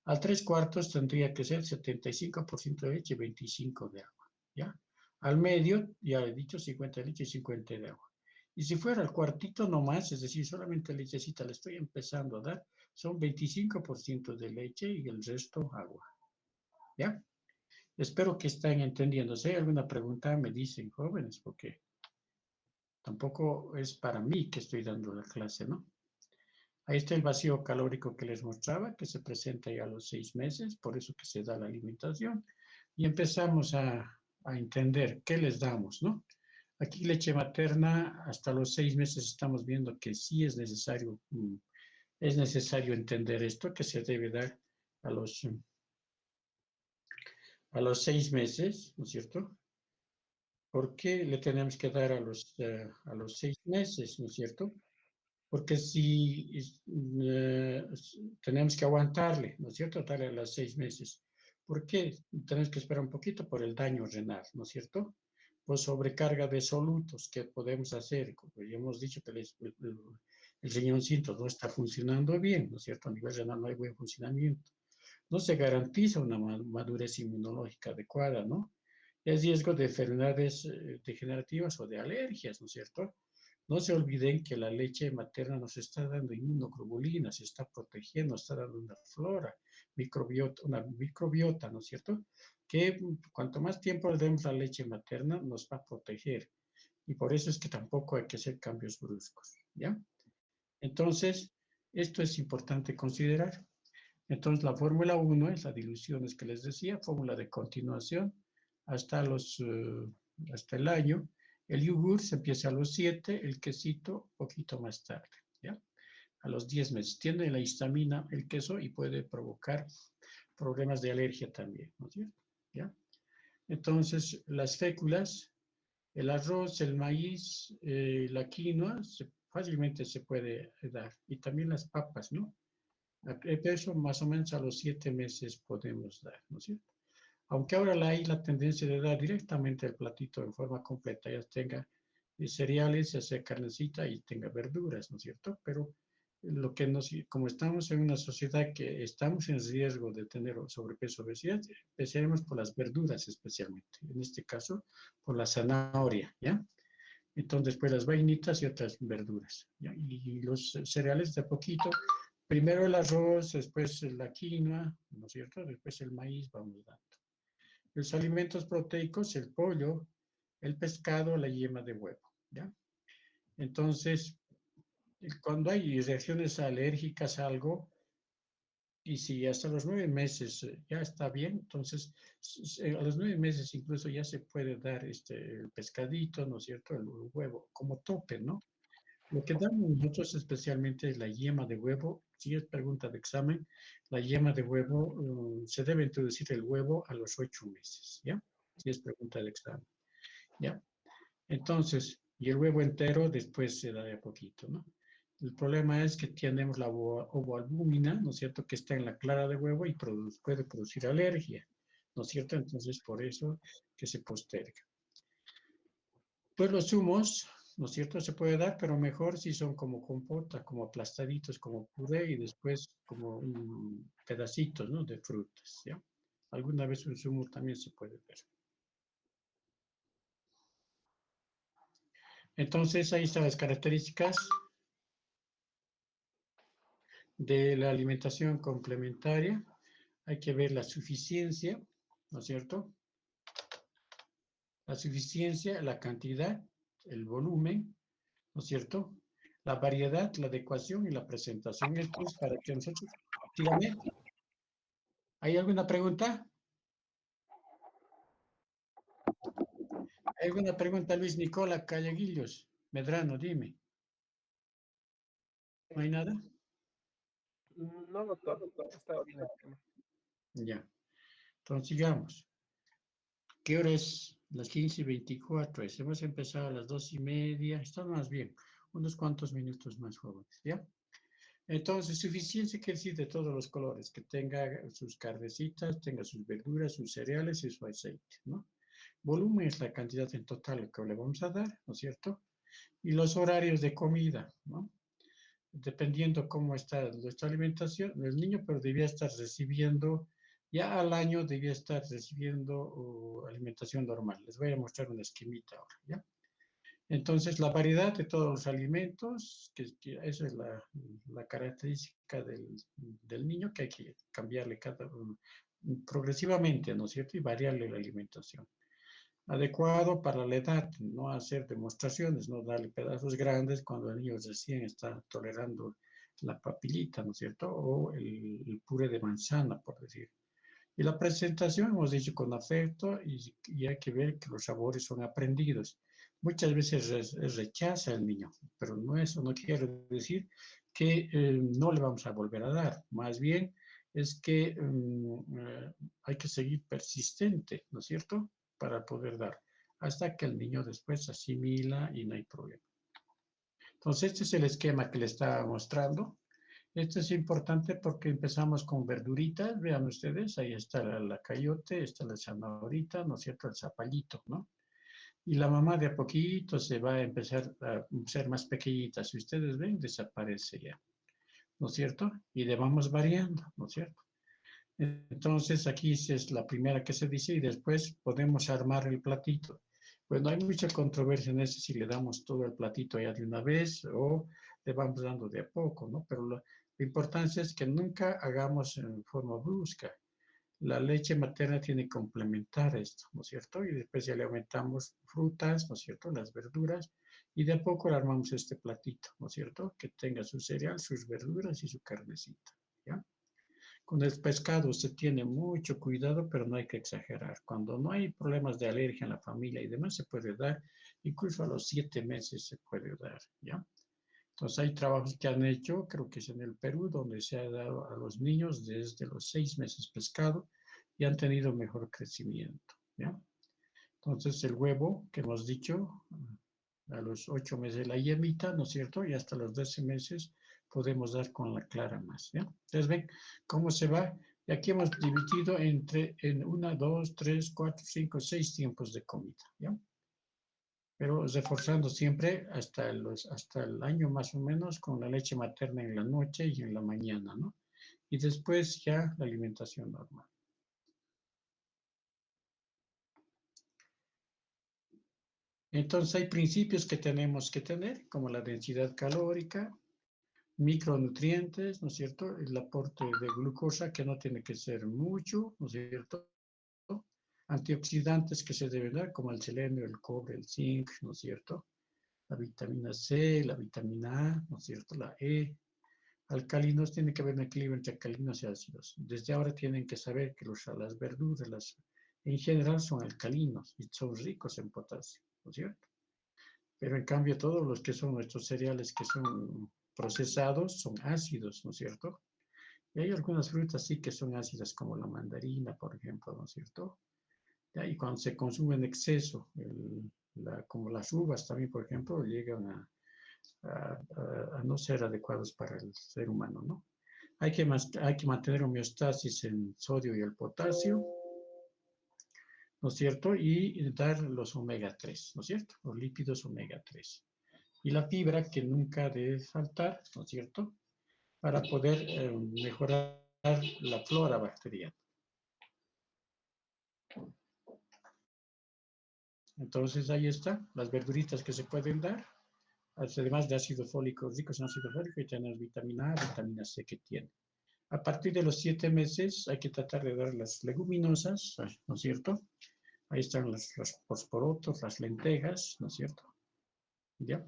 Speaker 1: Al 3/4 tendría que ser 75% de leche y 25 de agua, ¿ya? Al medio, ya he dicho, 50 de leche y 50 de agua. Y si fuera el cuartito nomás, es decir, solamente lechecita le estoy empezando a dar, son 25% de leche y el resto agua, ¿ya? Espero que estén entendiendo. Si hay alguna pregunta, me dicen, jóvenes, porque tampoco es para mí que estoy dando la clase, ¿no? Ahí está el vacío calórico que les mostraba, que se presenta ya a los 6 meses, por eso que se da la alimentación. Y empezamos a entender qué les damos, ¿no? Aquí leche materna, hasta los 6 meses estamos viendo que sí es necesario Es necesario entender esto, que se debe dar a los 6 meses, ¿no es cierto? ¿Por qué le tenemos que dar a los 6 meses, ¿no es cierto? Porque si tenemos que aguantarle, ¿no es cierto? Darle a los 6 meses. ¿Por qué? Tenemos que esperar un poquito por el daño renal, ¿no es cierto? Por sobrecarga de solutos que podemos hacer. Como ya hemos dicho que el riñoncito no está funcionando bien, ¿no es cierto? A nivel renal no hay buen funcionamiento. No se garantiza una madurez inmunológica adecuada, ¿no? Es riesgo de enfermedades degenerativas o de alergias, ¿no es cierto? No se olviden que la leche materna nos está dando inmunoglobulinas, se está protegiendo, está dando una flora, una microbiota, ¿no es cierto? Que cuanto más tiempo le demos la leche materna, nos va a proteger. Y por eso es que tampoco hay que hacer cambios bruscos, ¿ya? Entonces, esto es importante considerar. Entonces, la fórmula 1 es la dilución, es que les decía, fórmula de continuación hasta el año. El yogur se empieza a los 7, el quesito un poquito más tarde, ¿ya? A los 10 meses. Tiene la histamina el queso y puede provocar problemas de alergia también, ¿no es cierto? ¿Ya? Entonces, las féculas, el arroz, el maíz, la quinoa, fácilmente se puede dar. Y también las papas, ¿no? Eso más o menos a los 7 meses podemos dar, ¿no es cierto? Aunque ahora hay la tendencia de dar directamente el platito en forma completa, ya tenga cereales, ya sea carnecita y tenga verduras, ¿no es cierto? Pero como estamos en una sociedad que estamos en riesgo de tener sobrepeso, obesidad, empezaremos por las verduras especialmente, en este caso por la zanahoria, ¿ya? Entonces, pues las vainitas y otras verduras, ¿ya? Y los cereales de a poquito. Primero el arroz, después la quinoa, ¿no es cierto? Después el maíz, vamos dando. Los alimentos proteicos, el pollo, el pescado, la yema de huevo, ¿ya? Entonces, cuando hay reacciones alérgicas a algo, y si hasta los 9 meses ya está bien, entonces a los 9 meses incluso ya se puede dar el pescadito, ¿no es cierto? El huevo, como tope, ¿no? Lo que damos nosotros especialmente es la yema de huevo. Si es pregunta de examen, la yema de huevo, se debe introducir el huevo a los 8 meses, ¿ya? Si es pregunta de examen, ¿ya? Entonces, y el huevo entero después se da de a poquito, ¿no? El problema es que tenemos la ovoalbúmina, ¿no es cierto?, que está en la clara de huevo y puede producir alergia, ¿no es cierto? Entonces, por eso que se posterga. Pues los zumos, ¿no es cierto?, se puede dar, pero mejor si son como compota, como aplastaditos, como puré y después como pedacitos, ¿no?, de frutas, ¿ya? Alguna vez un zumo también se puede ver. Entonces, ahí están las características de la alimentación complementaria. Hay que ver la suficiencia, ¿no es cierto? La suficiencia, la cantidad, el volumen, ¿no es cierto? La variedad, la adecuación y la presentación. Esto es para que nosotros, dígame, ¿hay alguna pregunta? ¿Hay alguna pregunta, Luis Nicola Calleguillos? Medrano, dime. ¿No hay nada?
Speaker 3: No, doctor, está bien el tema.
Speaker 1: Ya. Entonces, sigamos. ¿Qué hora es? Las 15:24. Hemos empezado a las 2:30. Está más bien. Unos cuantos minutos más jóvenes, ¿ya? Entonces, suficiencia quiere decir de todos los colores, que tenga sus carnecitas, tenga sus verduras, sus cereales y su aceite, ¿no? Volumen es la cantidad en total que le vamos a dar, ¿no es cierto? Y los horarios de comida, ¿no? Dependiendo cómo está nuestra alimentación, el niño pero debía estar recibiendo, ya al año debía estar recibiendo alimentación normal. Les voy a mostrar una esquemita ahora, ¿ya? Entonces, la variedad de todos los alimentos, que esa es la característica del niño, que hay que cambiarle progresivamente, ¿no es cierto? Y variarle la alimentación. Adecuado para la edad, no hacer demostraciones, no darle pedazos grandes cuando el niño recién está tolerando la papilita, ¿no es cierto? O el puré de manzana, por decir. Y la presentación, hemos dicho, con afecto y hay que ver que los sabores son aprendidos. Muchas veces rechaza el niño, pero eso no quiere decir que no le vamos a volver a dar. Más bien es que hay que seguir persistente, ¿no es cierto?, para poder dar, hasta que el niño después asimila y no hay problema. Entonces, este es el esquema que le estaba mostrando. Esto es importante porque empezamos con verduritas, vean ustedes, ahí está la cayote, está la zanahorita, ¿no es cierto?, el zapallito, ¿no? Y la mamá de a poquito se va a empezar a ser más pequeñita. Si ustedes ven, desaparece ya, ¿no es cierto? Y le vamos variando, ¿no es cierto? Entonces, aquí es la primera que se dice y después podemos armar el platito. Bueno, hay mucha controversia en eso si le damos todo el platito ya de una vez o le vamos dando de a poco, ¿no? Pero la importancia es que nunca hagamos en forma brusca. La leche materna tiene que complementar esto, ¿no es cierto? Y después ya le aumentamos frutas, ¿no es cierto?, las verduras, y de a poco le armamos este platito, ¿no es cierto?, que tenga su cereal, sus verduras y su carnecita, ¿ya? Con el pescado se tiene mucho cuidado, pero no hay que exagerar. Cuando no hay problemas de alergia en la familia y demás, se puede dar, incluso a los 7 meses se puede dar, ¿ya? Entonces hay trabajos que han hecho, creo que es en el Perú, donde se ha dado a los niños desde los 6 meses pescado y han tenido mejor crecimiento, ¿ya? Entonces el huevo, que hemos dicho, a los 8 meses la yemita, ¿no es cierto? Y hasta los 12 meses podemos dar con la clara más, ¿ya? Entonces ven cómo se va. Y aquí hemos dividido en 1, 2, 3, 4, 5, 6 tiempos de comida, ¿ya? Pero reforzando siempre hasta el año más o menos con la leche materna en la noche y en la mañana, ¿no? Y después ya la alimentación normal. Entonces hay principios que tenemos que tener, como la densidad calórica, micronutrientes, ¿no es cierto? El aporte de glucosa, que no tiene que ser mucho, ¿no es cierto? Antioxidantes que se deben dar, como el selenio, el cobre, el zinc, ¿no es cierto? La vitamina C, la vitamina A, ¿no es cierto? La E. Alcalinos, tiene que haber un equilibrio entre alcalinos y ácidos. Desde ahora tienen que saber que las verduras en general son alcalinos y son ricos en potasio, ¿no es cierto? Pero en cambio todos los que son nuestros cereales que son procesados son ácidos, ¿no es cierto? Y hay algunas frutas sí que son ácidas, como la mandarina, por ejemplo, ¿no es cierto? Y cuando se consume en exceso, como las uvas también, por ejemplo, llegan a no ser adecuados para el ser humano, ¿no? Hay que mantener homeostasis en sodio y el potasio, ¿no es cierto? Y dar los omega 3, ¿no es cierto? Los lípidos omega 3. Y la fibra que nunca debe faltar, ¿no es cierto? Para poder mejorar la flora bacteriana. Entonces ahí está, las verduritas que se pueden dar, además de ácido fólico, ricos en ácido fólico, y tenemos vitamina A, vitamina C que tiene. A partir de los 7 meses hay que tratar de dar las leguminosas, ¿no es cierto? Ahí están los porotos, las lentejas, ¿no es cierto? ¿Ya?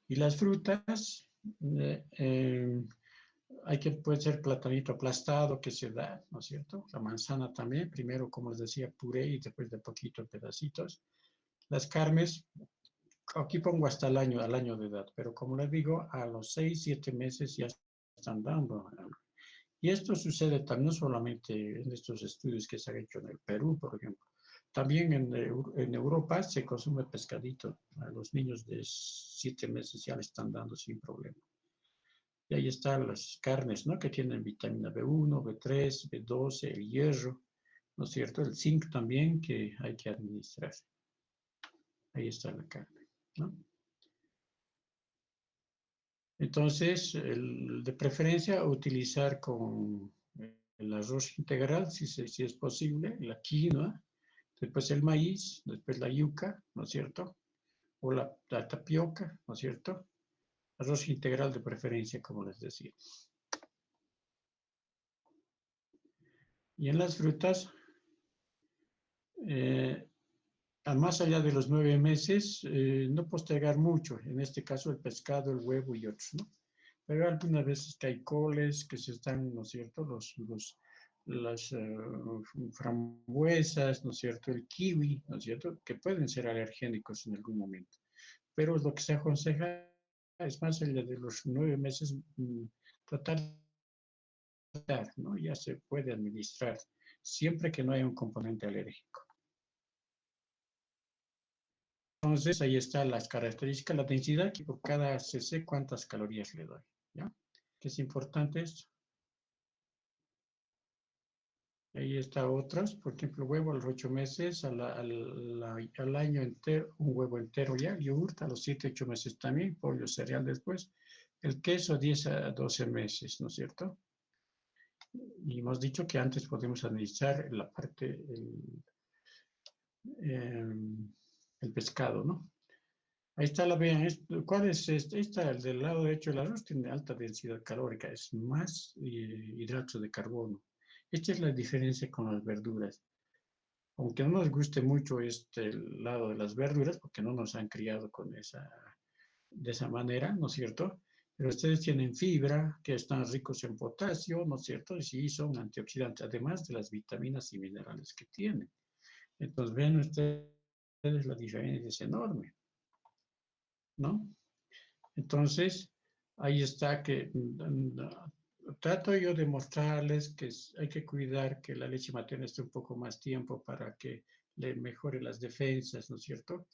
Speaker 1: Y las frutas, puede ser platanito aplastado que se da, ¿no es cierto? La manzana también, primero, como les decía, puré y después de poquito en pedacitos. Las carnes, aquí pongo hasta al año de edad, pero como les digo, a los 6, 7 meses ya están dando. Y esto sucede no solamente en estos estudios que se han hecho en el Perú, por ejemplo. También en Europa se consume pescadito. A los niños de 7 meses ya le están dando sin problema. Y ahí están las carnes, ¿no? Que tienen vitamina B1, B3, B12, el hierro, ¿no es cierto? El zinc también que hay que administrar. Ahí está la carne, ¿no? Entonces, de preferencia utilizar con el arroz integral, si es posible, la quinoa, después el maíz, después la yuca, ¿no es cierto? O la tapioca, ¿no es cierto? Arroz integral de preferencia, como les decía. Y en las frutas, más allá de los 9 meses, no postergar mucho, en este caso el pescado, el huevo y otros, ¿no? Pero algunas veces que hay coles que se están, ¿no es cierto? Las frambuesas, ¿no es cierto? El kiwi, ¿no es cierto? Que pueden ser alergénicos en algún momento. pero lo que se aconseja es más allá de los 9 meses, tratar de dar, ¿no? Ya se puede administrar siempre que no haya un componente alérgico. Entonces, ahí están las características, la densidad, que por cada cc cuántas calorías le doy, ¿ya? Que es importante esto. Ahí está otras, por ejemplo, huevo a los 8 meses, al año entero, un huevo entero ya, yogur a los 7, 8 meses también, pollo, cereal después, el queso 10 a 12 meses, ¿no es cierto? Y hemos dicho que antes podemos administrar la parte, el pescado, ¿no? Ahí está la vean, ¿cuál es este? Esta, el del lado derecho del arroz tiene alta densidad calórica, es más hidratos de carbono. Esta es la diferencia con las verduras. Aunque no nos guste mucho este lado de las verduras, porque no nos han criado con de esa manera, ¿no es cierto? Pero ustedes tienen fibra, que están ricos en potasio, ¿no es cierto? Y sí, son antioxidantes, además de las vitaminas y minerales que tienen. Entonces, ven ustedes, la diferencia es enorme, ¿no? Entonces, ahí está que trato yo de mostrarles que hay que cuidar que la leche materna esté un poco más tiempo para que le mejore las defensas, ¿no es cierto?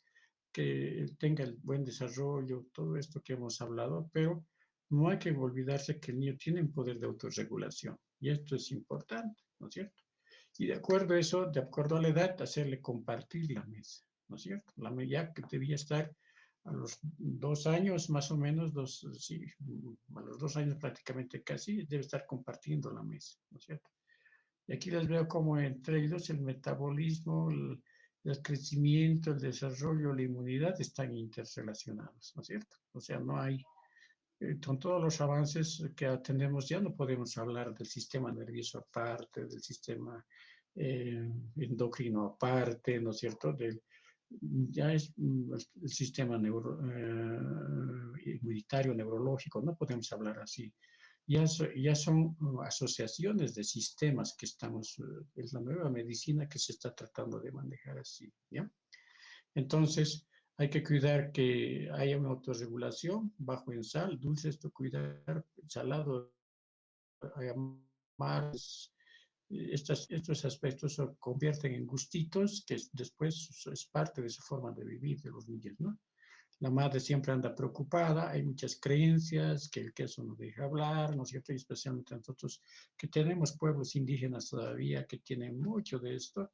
Speaker 1: Que tenga el buen desarrollo, todo esto que hemos hablado, pero no hay que olvidarse que el niño tiene un poder de autorregulación y esto es importante, ¿no es cierto? Y de acuerdo a eso, de acuerdo a la edad, hacerle compartir la mesa, ¿no es cierto? La ya que debía estar a los 2 años, más o menos, sí, a los 2 años prácticamente casi, debe estar compartiendo la mesa, ¿no es cierto? Y aquí les veo como entre ellos el metabolismo, el crecimiento, el desarrollo, la inmunidad están interrelacionados, ¿no es cierto? O sea, no hay, con todos los avances que tenemos ya no podemos hablar del sistema nervioso aparte, del sistema endocrino aparte, ¿no es cierto? Ya es el sistema inmunitario, neurológico, no podemos hablar así. Ya son asociaciones de sistemas que es la nueva medicina que se está tratando de manejar así, ¿ya? Entonces, hay que cuidar que haya una autorregulación, bajo en sal, dulce, esto cuidar, salado, haya más, estos aspectos se convierten en gustitos que después es parte de su forma de vivir de los niños, ¿no? La madre siempre anda preocupada, hay muchas creencias, que el queso no deja hablar, ¿no es cierto? Y especialmente nosotros que tenemos pueblos indígenas todavía que tienen mucho de esto,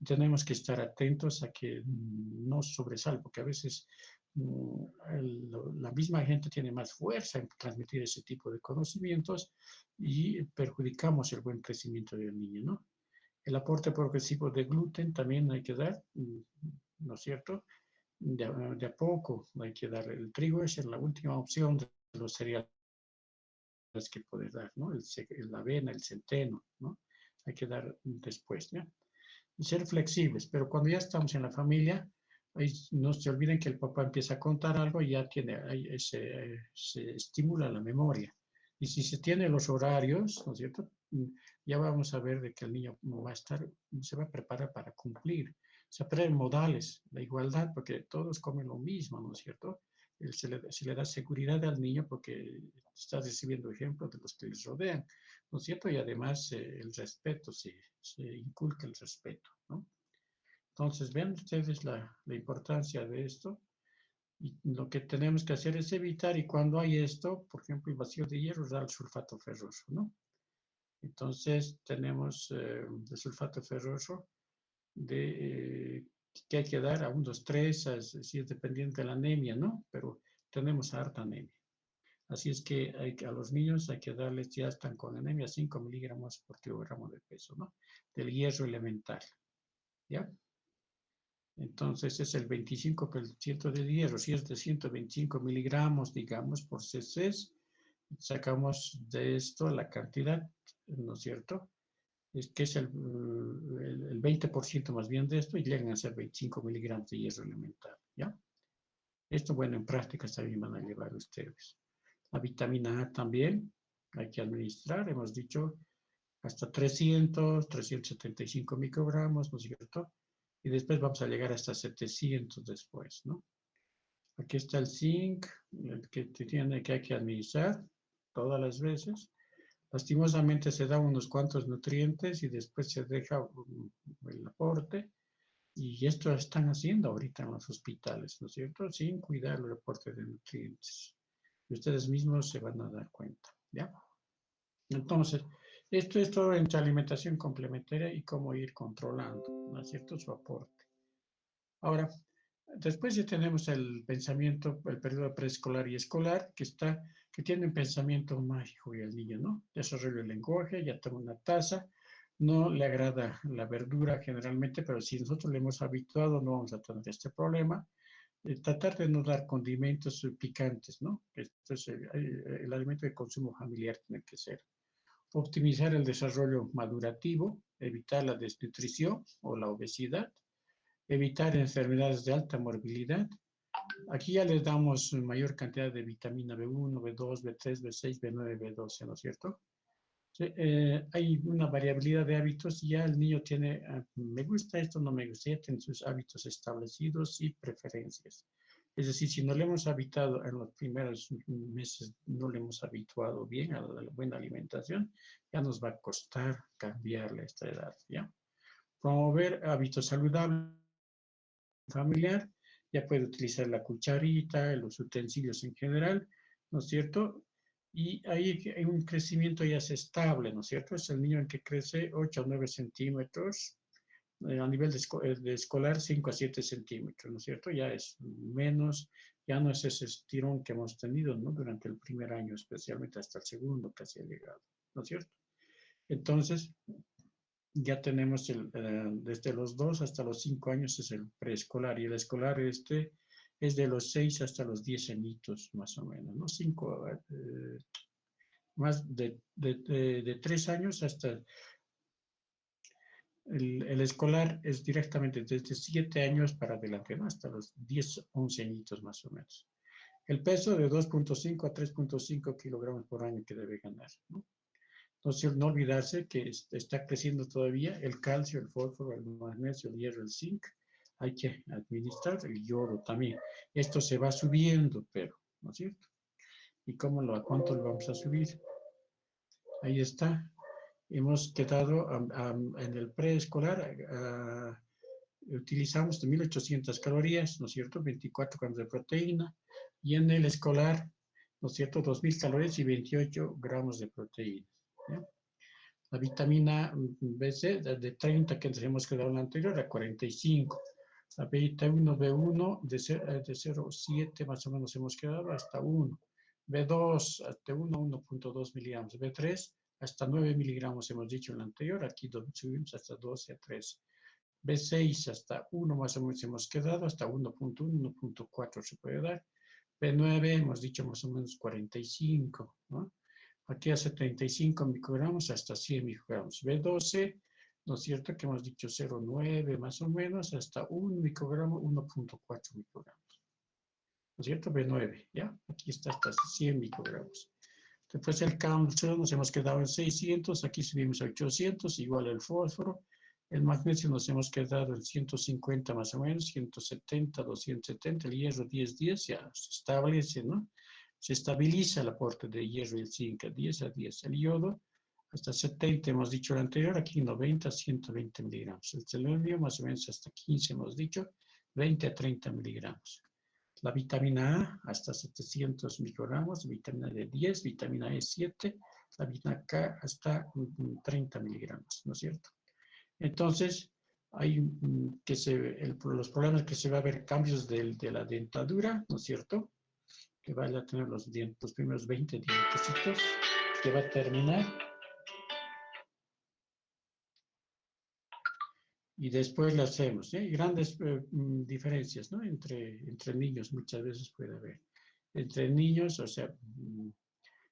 Speaker 1: tenemos que estar atentos a que no sobresalga, porque a veces la misma gente tiene más fuerza en transmitir ese tipo de conocimientos y perjudicamos el buen crecimiento del niño, ¿no? El aporte progresivo de gluten también hay que dar, ¿no es cierto? De a poco hay que dar. El trigo es la última opción de los cereales que puedes dar, ¿no? La avena, el centeno, ¿no? Hay que dar después, ¿ya? Y ser flexibles, pero cuando ya estamos en la familia, ahí no se olviden que el papá empieza a contar algo y ya se estimula la memoria. Y si se tiene los horarios, ¿no es cierto? Ya vamos a ver de que el niño va a estar, se va a preparar para cumplir. Se aprenden modales, la igualdad, porque todos comen lo mismo, ¿no es cierto? Se le da seguridad al niño porque está recibiendo ejemplos de los que les rodean, ¿no es cierto? Y además el respeto, se inculca el respeto, ¿no? Entonces, vean ustedes la importancia de esto y lo que tenemos que hacer es evitar, y cuando hay esto, por ejemplo, el vacío de hierro da el sulfato ferroso, ¿no? Entonces, tenemos el sulfato ferroso que hay que dar a 1, 2, 3, si es dependiente de la anemia, ¿no? Pero tenemos harta anemia. Así es que a los niños hay que darles, ya están con anemia, 5 miligramos por kilogramo de peso, ¿no? Del hierro elemental, ¿ya? Entonces es el 25% del hierro. Si es de 125 miligramos, digamos, por cc, sacamos de esto la cantidad, ¿no es cierto? Es que es el 20% más bien de esto y llegan a ser 25 miligramos de hierro elemental, ¿ya? Esto, bueno, en práctica también van a llevar ustedes. La vitamina A también hay que administrar, hemos dicho, hasta 375 microgramos, ¿no es cierto? Y después vamos a llegar hasta 700 después, ¿no? Aquí está el zinc, el que hay que administrar todas las veces. Lastimosamente se dan unos cuantos nutrientes y después se deja el aporte. Y esto están haciendo ahorita en los hospitales, ¿no es cierto? Sin cuidar el aporte de nutrientes. Y ustedes mismos se van a dar cuenta, ¿ya? Entonces, esto es todo entre alimentación complementaria y cómo ir controlando, ¿no es cierto?, su aporte. Ahora, después ya tenemos el pensamiento, el periodo preescolar y escolar, que tiene un pensamiento mágico y el niño, ¿no? Desarrollo el lenguaje, ya toma una taza, no le agrada la verdura generalmente, pero si nosotros le hemos habituado no vamos a tener este problema. Tratar de no dar condimentos picantes, ¿no? Esto es el alimento de consumo familiar tiene que ser. Optimizar el desarrollo madurativo, evitar la desnutrición o la obesidad, evitar enfermedades de alta morbilidad. Aquí ya les damos mayor cantidad de vitamina B1, B2, B3, B6, B9, B12, ¿no es cierto? Sí, hay una variabilidad de hábitos y ya el niño tiene, me gusta esto, no me gusta, ya tiene sus hábitos establecidos y preferencias. Es decir, si no le hemos habituado en los primeros meses, no le hemos habituado bien a la buena alimentación, ya nos va a costar cambiarle a esta edad, ¿ya? Promover hábitos saludables familiar, ya puede utilizar la cucharita, los utensilios en general, ¿no es cierto? Y ahí hay un crecimiento ya es estable, ¿no es cierto? Es el niño en que crece 8 o 9 centímetros, a nivel de escolar 5 a 7 centímetros, ¿no es cierto? Ya es menos, ya no es ese estirón que hemos tenido, ¿no? Durante el primer año, especialmente hasta el segundo casi ha llegado, ¿no es cierto? Entonces, ya tenemos desde los 2 hasta los 5 años es el preescolar y el escolar es de los 6 hasta los 10 añitos más o menos, ¿no? 5, más de 3 años hasta el escolar es directamente desde 7 años para adelante, ¿no? Hasta los 10, 11 añitos más o menos. El peso de 2.5 a 3.5 kilogramos por año que debe ganar, ¿no? Entonces, no olvidarse que está creciendo todavía el calcio, el fósforo, el magnesio, el hierro, el zinc. Hay que administrar el yodo también. Esto se va subiendo, pero, ¿no es cierto? ¿Y a cuánto lo vamos a subir? Ahí está. Hemos quedado en el preescolar, utilizamos de 1800 calorías, ¿no es cierto? 24 gramos de proteína. Y en el escolar, ¿no es cierto? 2000 calorías y 28 gramos de proteína. ¿Ya? La vitamina B6 de 30 que nos hemos quedado en la anterior a 45. La vitamina B1 de 0,7 más o menos hemos quedado hasta 1. B2 hasta 1.2 miligramos. B3 hasta 9 miligramos hemos dicho en la anterior. Aquí subimos hasta 12 a 13. B6 hasta 1 más o menos hemos quedado, hasta 1.1, 1.4 se puede dar. B9 hemos dicho más o menos 45, ¿no? Aquí hace 35 microgramos hasta 100 microgramos. B12, ¿no es cierto? Que hemos dicho 0,9 más o menos, hasta 1 microgramo, 1.4 microgramos. ¿No es cierto? B9, ¿ya? Aquí está hasta 100 microgramos. Después el calcio nos hemos quedado en 600, aquí subimos a 800, igual el fósforo. El magnesio nos hemos quedado en 150 más o menos, 170, 270, el hierro 10, 10, ya se establece, ¿no? Se estabiliza el aporte de hierro y el zinc, 10 a 10. El yodo, hasta 70 hemos dicho el anterior, aquí 90 a 120 miligramos. El selenio, más o menos hasta 15 hemos dicho, 20 a 30 miligramos. La vitamina A, hasta 700 microgramos, vitamina D 10, vitamina E 7, la vitamina K hasta 30 miligramos, ¿no es cierto? Entonces, hay los problemas que se va a ver cambios de la dentadura, ¿no es cierto? Que vaya a tener los primeros 20 dientecitos, que va a terminar. Y después le hacemos, ¿eh? Grandes diferencias, ¿no? Entre niños muchas veces puede haber. Entre niños, o sea,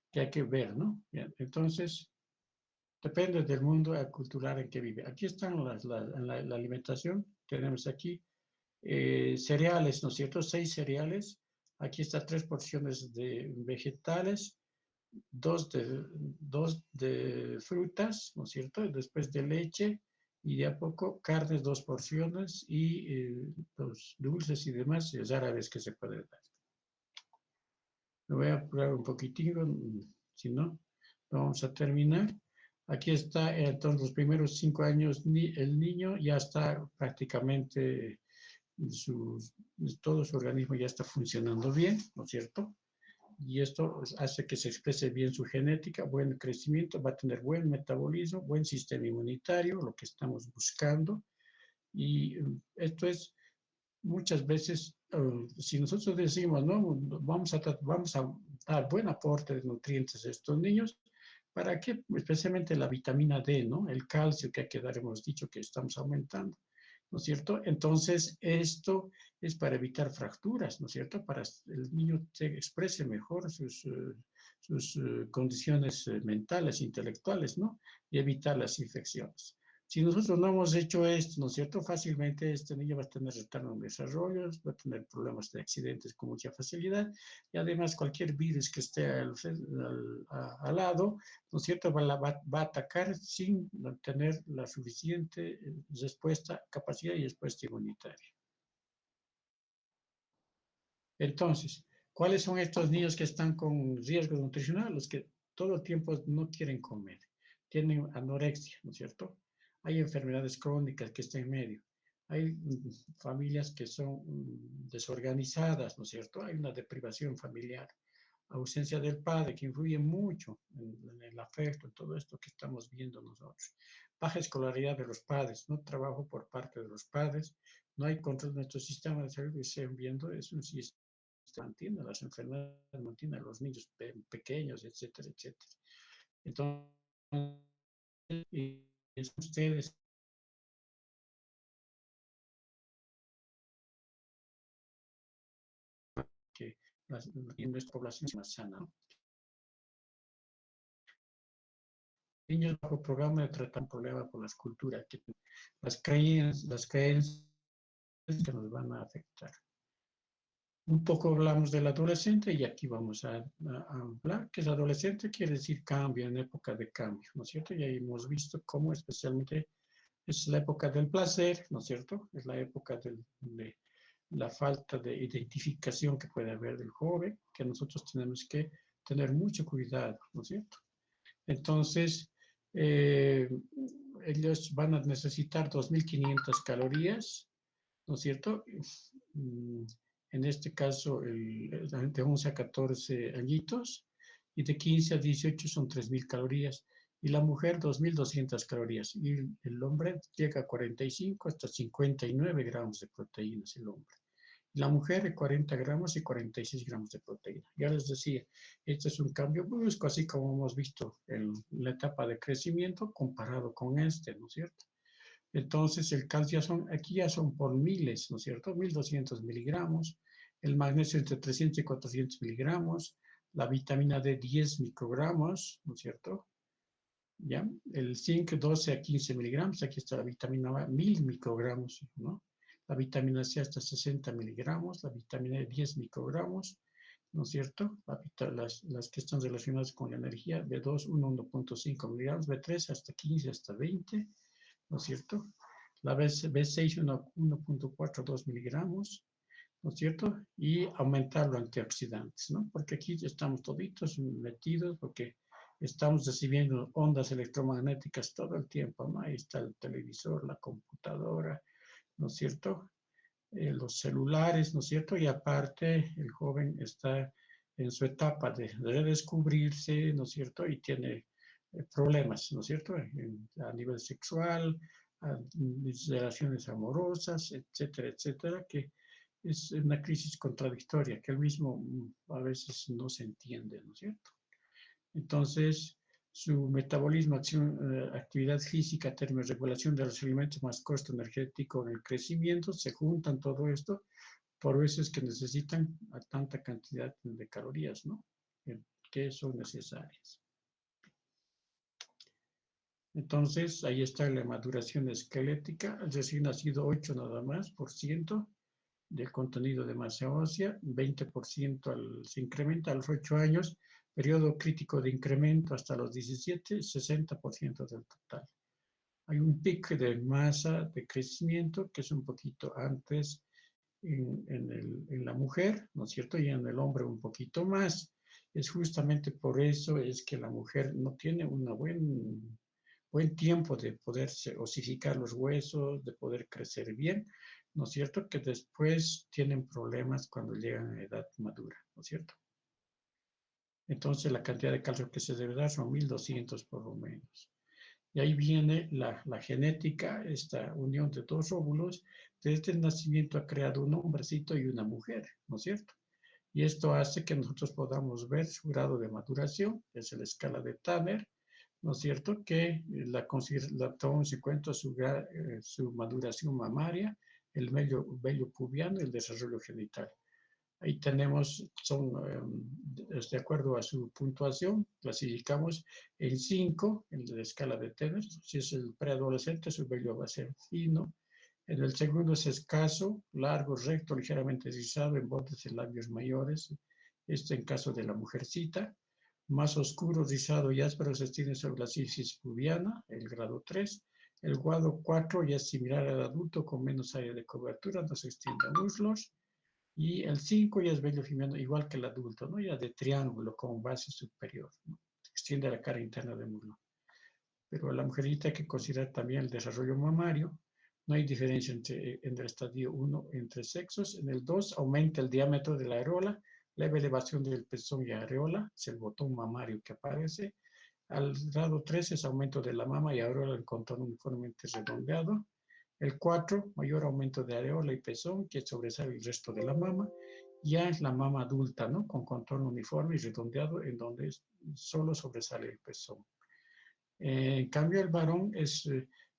Speaker 1: que hay que ver, ¿no? Bien, entonces, depende del mundo cultural en que vive. Aquí están la alimentación, tenemos aquí cereales, ¿no es cierto? 6 cereales. Aquí está 3 porciones de vegetales, dos de frutas, ¿no es cierto? Después de leche y de a poco carnes, 2 porciones y los dulces y demás árabes que se pueden dar. Me voy a apurar un poquitín, si no, vamos a terminar. Aquí está, entonces, los primeros 5 años, el niño ya está prácticamente, todo su organismo ya está funcionando bien, ¿no es cierto? Y esto hace que se exprese bien su genética, buen crecimiento, va a tener buen metabolismo, buen sistema inmunitario, lo que estamos buscando. Y esto es muchas veces, si nosotros decimos, no, vamos a dar buen aporte de nutrientes a estos niños, ¿para qué? Especialmente la vitamina D, ¿no? El calcio que hay que dar, hemos dicho que estamos aumentando, ¿no es cierto? Entonces, esto es para evitar fracturas, ¿no es cierto? Para el niño se exprese mejor sus condiciones mentales, intelectuales, ¿no? Y evitar las infecciones. Si nosotros no hemos hecho esto, ¿no es cierto? Fácilmente este niño va a tener retardo en desarrollo, va a tener problemas de accidentes con mucha facilidad y además cualquier virus que esté al lado, ¿no es cierto? Va a atacar sin tener la suficiente respuesta, capacidad y respuesta inmunitaria. Entonces, ¿cuáles son estos niños que están con riesgo nutricional? Los que todo el tiempo no quieren comer, tienen anorexia, ¿no es cierto? Hay enfermedades crónicas que están en medio. Hay familias que son desorganizadas, ¿no es cierto? Hay una deprivación familiar, ausencia del padre que influye mucho en el afecto, en todo esto que estamos viendo nosotros. Baja escolaridad de los padres, no trabajo por parte de los padres, no hay control de nuestro sistema de salud que estén viendo, es un sistema mantiene las enfermedades, mantiene a los niños pequeños, etcétera, etcétera. Entonces, ustedes que nuestra población es más sana, ¿no? Niños bajo programa de tratar problemas por las culturas, las creencias que nos van a afectar. Un poco hablamos del adolescente y aquí vamos a hablar que el adolescente quiere decir cambio, en época de cambio, ¿no es cierto? Y ahí hemos visto cómo especialmente es la época del placer, ¿no es cierto? Es la época de la falta de identificación que puede haber del joven, que nosotros tenemos que tener mucho cuidado, ¿no es cierto? Entonces, ellos van a necesitar 2.500 calorías, ¿no es cierto? En este caso, de 11 a 14 añitos, y de 15 a 18 son 3.000 calorías, y la mujer 2.200 calorías, y el hombre llega a 45 hasta 59 gramos de proteínas, el hombre. La mujer de 40 gramos y 46 gramos de proteína. Ya les decía, este es un cambio brusco, así como hemos visto en la etapa de crecimiento comparado con este, ¿no es cierto? Entonces, el calcio aquí ya son por miles, ¿no es cierto? 1.200 miligramos, el magnesio entre 300 y 400 miligramos, la vitamina D 10 microgramos, ¿no es cierto? ¿Ya? El zinc 12 a 15 miligramos, aquí está la vitamina A 1.000 microgramos, ¿no? La vitamina C hasta 60 miligramos, la vitamina E 10 microgramos, ¿no es cierto? Las que están relacionadas con la energía, B2, 1.5 miligramos, B3 hasta 15, hasta 20, ¿no es cierto? La B6, 1.42 miligramos, ¿no es cierto? Y aumentar los antioxidantes, ¿no? Porque aquí estamos toditos metidos, porque estamos recibiendo ondas electromagnéticas todo el tiempo, ¿no? Ahí está el televisor, la computadora, ¿no es cierto? Los celulares, ¿no es cierto? Y aparte, el joven está en su etapa de redescubrirse, ¿no es cierto? Y tiene problemas, ¿no es cierto? A nivel sexual, a relaciones amorosas, etcétera, etcétera, que es una crisis contradictoria, que él mismo a veces no se entiende, ¿no es cierto? Entonces, su metabolismo, actividad física, termorregulación de los alimentos más costo energético en el crecimiento, se juntan todo esto por veces que necesitan a tanta cantidad de calorías, ¿no? Que son necesarias. Entonces, ahí está la maduración esquelética, el recién nacido 8 nada más por ciento del contenido de masa ósea, 20% se incrementa a los 8 años, periodo crítico de incremento hasta los 17, 60% del total. Hay un pico de masa de crecimiento que es un poquito antes en la mujer, ¿no es cierto? Y en el hombre un poquito más. Es justamente por eso es que la mujer no tiene un buen tiempo de poderse osificar los huesos, de poder crecer bien, ¿no es cierto? Que después tienen problemas cuando llegan a edad madura, ¿no es cierto? Entonces la cantidad de calcio que se debe dar son 1200 por lo menos. Y ahí viene la genética, esta unión de dos óvulos. Desde el nacimiento ha creado un hombrecito y una mujer, ¿no es cierto? Y esto hace que nosotros podamos ver su grado de maduración, que es la escala de Tanner, ¿no es cierto? Que la tomamos en cuenta su maduración mamaria, el vello pubiano y el desarrollo genital. Ahí tenemos, de acuerdo a su puntuación, clasificamos en 5, en la escala de Tanner. Si es el preadolescente, su vello va a ser fino. En el segundo es escaso, largo, recto, ligeramente rizado, en bordes de labios mayores. Esto en caso de la mujercita. Más oscuro, rizado y áspero se extiende sobre la sífilis pubiana, el grado 3. El grado 4 ya es similar al adulto, con menos área de cobertura, no se extiende a muslos. Y el 5 ya es vello fimiano, igual que el adulto, ¿no? Ya de triángulo con base superior, ¿no? Se extiende a la cara interna del muslo. Pero a la mujerita hay que considerar también el desarrollo mamario. No hay diferencia entre el estadio 1 entre sexos. En el 2 aumenta el diámetro de la areola, leve elevación del pezón y areola, es el botón mamario que aparece. Al grado 3 es aumento de la mama y areola en contorno uniformemente redondeado. El 4, mayor aumento de areola y pezón que sobresale el resto de la mama. Ya es la mama adulta, ¿no? Con contorno uniforme y redondeado, en donde solo sobresale el pezón. En cambio, el varón es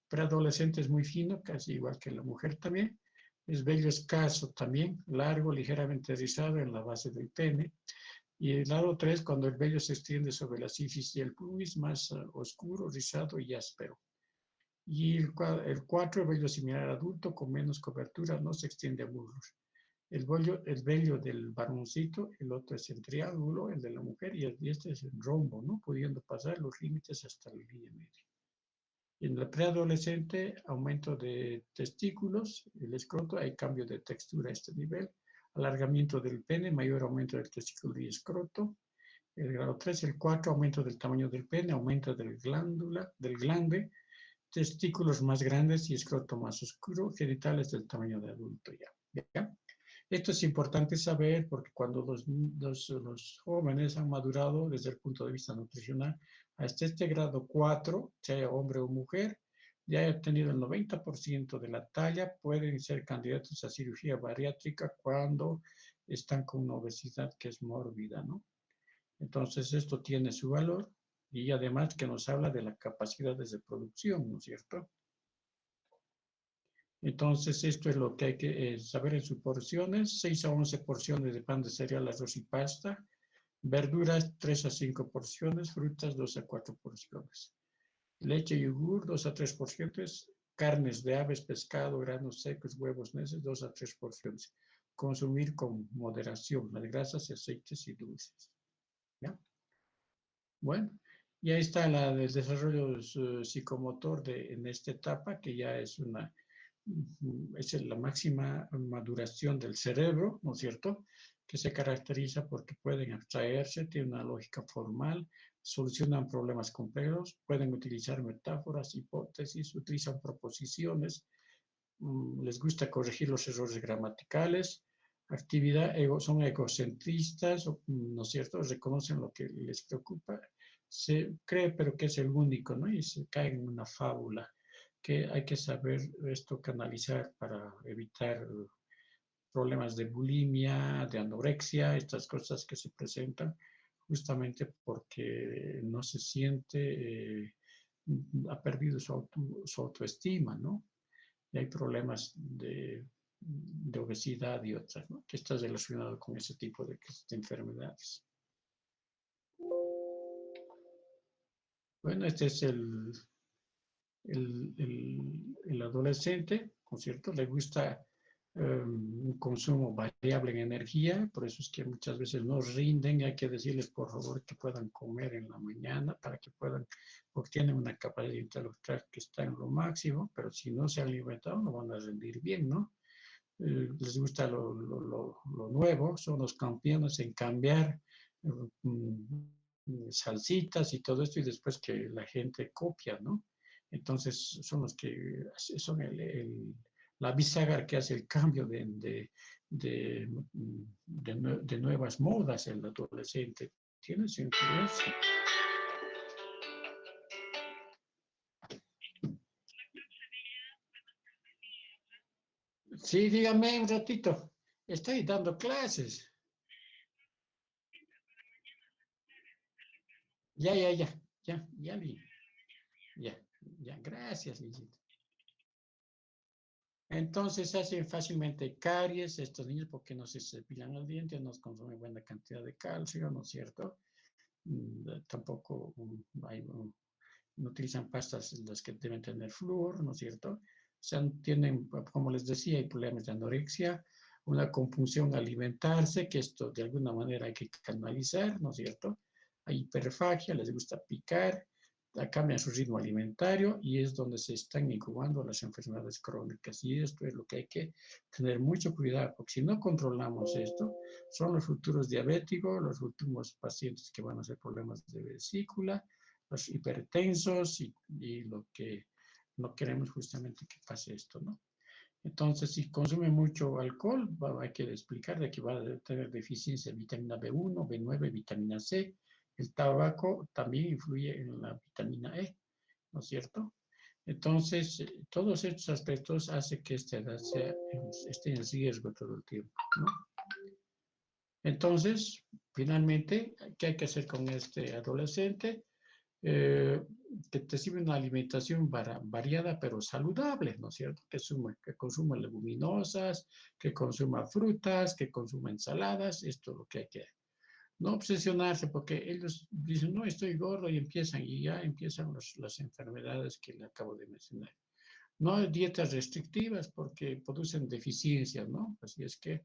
Speaker 1: preadolescente, es muy fino, casi igual que la mujer también. Es vello escaso también, largo, ligeramente rizado en la base del pene. Y el lado 3, cuando el vello se extiende sobre la sífilis y el pubis, más oscuro, rizado y áspero. Y el 4, vello similar al adulto, con menos cobertura, no se extiende a muslos. El vello del varoncito, el otro es en triángulo, el de la mujer, y este es en rombo, ¿no? Pudiendo pasar los límites hasta la línea media. En la preadolescente, aumento de testículos, el escroto, hay cambio de textura a este nivel, alargamiento del pene, mayor aumento del testículo y escroto. El grado 3, el 4, aumento del tamaño del pene, aumento del glande, testículos más grandes y escroto más oscuro, genitales del tamaño de adulto ya. ¿Ya? Esto es importante saber porque cuando los jóvenes han madurado desde el punto de vista nutricional hasta este grado 4, sea hombre o mujer, ya han tenido el 90% de la talla, pueden ser candidatos a cirugía bariátrica cuando están con una obesidad que es mórbida, ¿no? Entonces esto tiene su valor y además que nos habla de la capacidad de producción, ¿no es cierto? Entonces, esto es lo que hay que saber en sus porciones: 6 a 11 porciones de pan de cereal, arroz y pasta, verduras 3 a 5 porciones, frutas 2 a 4 porciones, leche y yogur 2 a 3 porciones, carnes de aves, pescado, granos secos, huevos, nueces 2 a 3 porciones. Consumir con moderación las grasas, aceites y dulces. ¿Ya? Bueno, y ahí está el desarrollo psicomotor en esta etapa, que ya es la máxima maduración del cerebro, ¿no es cierto?, que se caracteriza porque pueden abstraerse, tienen una lógica formal, solucionan problemas complejos, pueden utilizar metáforas, hipótesis, utilizan proposiciones, les gusta corregir los errores gramaticales, son egocentristas, ¿no es cierto?, reconocen lo que les preocupa, se cree pero que es el único, ¿no?, y se cae en una fábula que hay que saber esto canalizar para evitar problemas de bulimia, de anorexia, estas cosas que se presentan justamente porque no se siente, ha perdido su autoestima, ¿no? Y hay problemas de obesidad y otras, ¿no?, que está relacionado con ese tipo de enfermedades. Bueno, este es el adolescente, ¿no es cierto? Le gusta un consumo variable en energía, por eso es que muchas veces no rinden, y hay que decirles por favor que puedan comer en la mañana para que porque tienen una capacidad intelectual que está en lo máximo, pero si no se han alimentado no van a rendir bien, ¿no? Les gusta lo nuevo, son los campeones en cambiar salsitas y todo esto, y después que la gente copia, ¿no? Entonces son los que son la bisagra que hace el cambio de nuevas modas el adolescente. Tiene su influencia. Sí, dígame un ratito. Estoy dando clases. Ya vi. Ya, gracias, Lisita. Entonces hacen fácilmente caries estos niños porque no se cepillan los dientes, no consumen buena cantidad de calcio, ¿no es cierto? Tampoco no utilizan pastas las que deben tener flúor, ¿no es cierto? O sea, tienen, como les decía, hay problemas de anorexia, una compulsión a alimentarse, que esto de alguna manera hay que canalizar, ¿no es cierto? Hay hiperfagia, les gusta picar, cambian su ritmo alimentario y es donde se están incubando las enfermedades crónicas. Y esto es lo que hay que tener mucho cuidado, porque si no controlamos esto, son los futuros diabéticos, los últimos pacientes que van a hacer problemas de vesícula, los hipertensos y lo que no queremos justamente que pase esto, ¿no? Entonces, si consume mucho alcohol, hay que explicar de que va a tener deficiencia de vitamina B1, B9, vitamina C. El tabaco también influye en la vitamina E, ¿no es cierto? Entonces, todos estos aspectos hacen que esta edad esté en riesgo todo el tiempo, ¿no? Entonces, finalmente, ¿qué hay que hacer con este adolescente? Que te sirve una alimentación variada pero saludable, ¿no es cierto? Que consuma leguminosas, que consuma frutas, que consuma ensaladas, esto es lo que hay que no obsesionarse porque ellos dicen, no, estoy gordo y ya empiezan las enfermedades que le acabo de mencionar. No hay dietas restrictivas porque producen deficiencias, ¿no? Así es que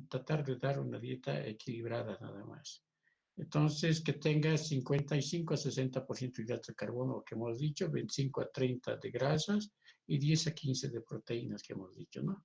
Speaker 1: tratar de dar una dieta equilibrada nada más. Entonces, que tenga 55 a 60% de hidratos de carbono, que hemos dicho, 25 a 30 de grasas y 10 a 15 de proteínas, que hemos dicho, ¿no?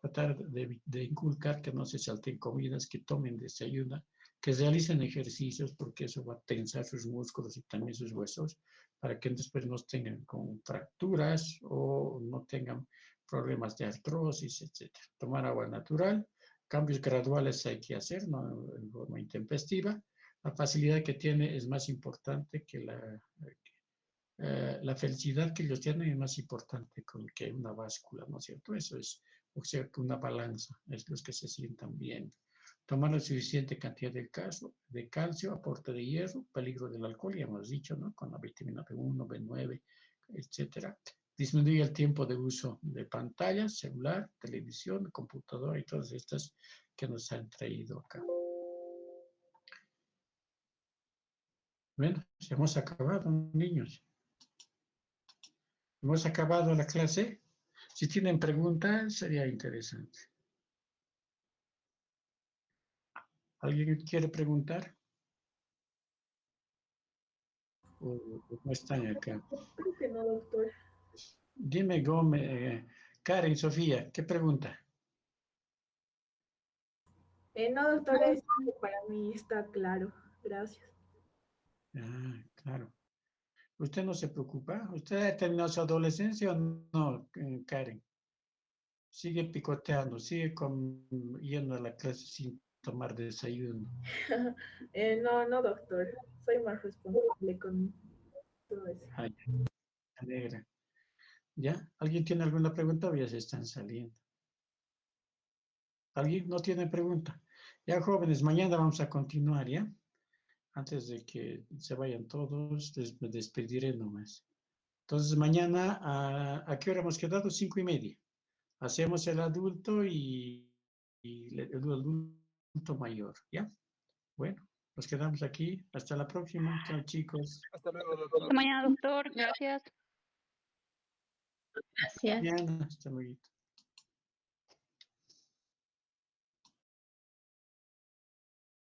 Speaker 1: Tratar de inculcar que no se salten comidas, que tomen desayuno, que realicen ejercicios, porque eso va a tensar sus músculos y también sus huesos, para que después no tengan con fracturas o no tengan problemas de artrosis, etc. Tomar agua natural, cambios graduales hay que hacer, no en forma intempestiva. La facilidad que tiene es más importante que la felicidad que ellos tienen es más importante que una báscula, ¿no es cierto? Eso es, o sea, que una balanza, es los que se sientan bien. Tomar la suficiente cantidad de calcio, aporte de hierro, peligro del alcohol, ya hemos dicho, ¿no? Con la vitamina B1, B9, etcétera. Disminuye el tiempo de uso de pantallas, celular, televisión, computadora y todas estas que nos han traído acá. Bueno, ya hemos acabado, niños. Hemos acabado la clase. Si tienen preguntas, sería interesante. ¿Alguien quiere preguntar? ¿O no están acá?
Speaker 4: Creo que no, doctor.
Speaker 1: Dime, Gómez, Karen, Sofía, ¿qué pregunta?
Speaker 4: No, doctor, para mí está claro. Gracias.
Speaker 1: Ah, claro. ¿Usted no se preocupa? ¿Usted ha terminado su adolescencia o no, Karen? Sigue picoteando, sigue yendo a la clase sin tomar desayuno.
Speaker 4: No, doctor. Soy más responsable con todo eso.
Speaker 1: Ay, me alegra. ¿Ya? ¿Alguien tiene alguna pregunta o ya se están saliendo? ¿Alguien no tiene pregunta? Ya, jóvenes, mañana vamos a continuar, ¿ya? Antes de que se vayan todos, me despediré nomás. Entonces, mañana, ¿a qué hora hemos quedado? 5:30. Hacemos el adulto y el adulto mayor, ¿ya? Bueno, nos quedamos aquí. Hasta la próxima. Chao, chicos.
Speaker 3: Hasta luego, doctor.
Speaker 2: Hasta mañana, doctor. Gracias.
Speaker 5: Gracias.
Speaker 1: Mañana, hasta luego.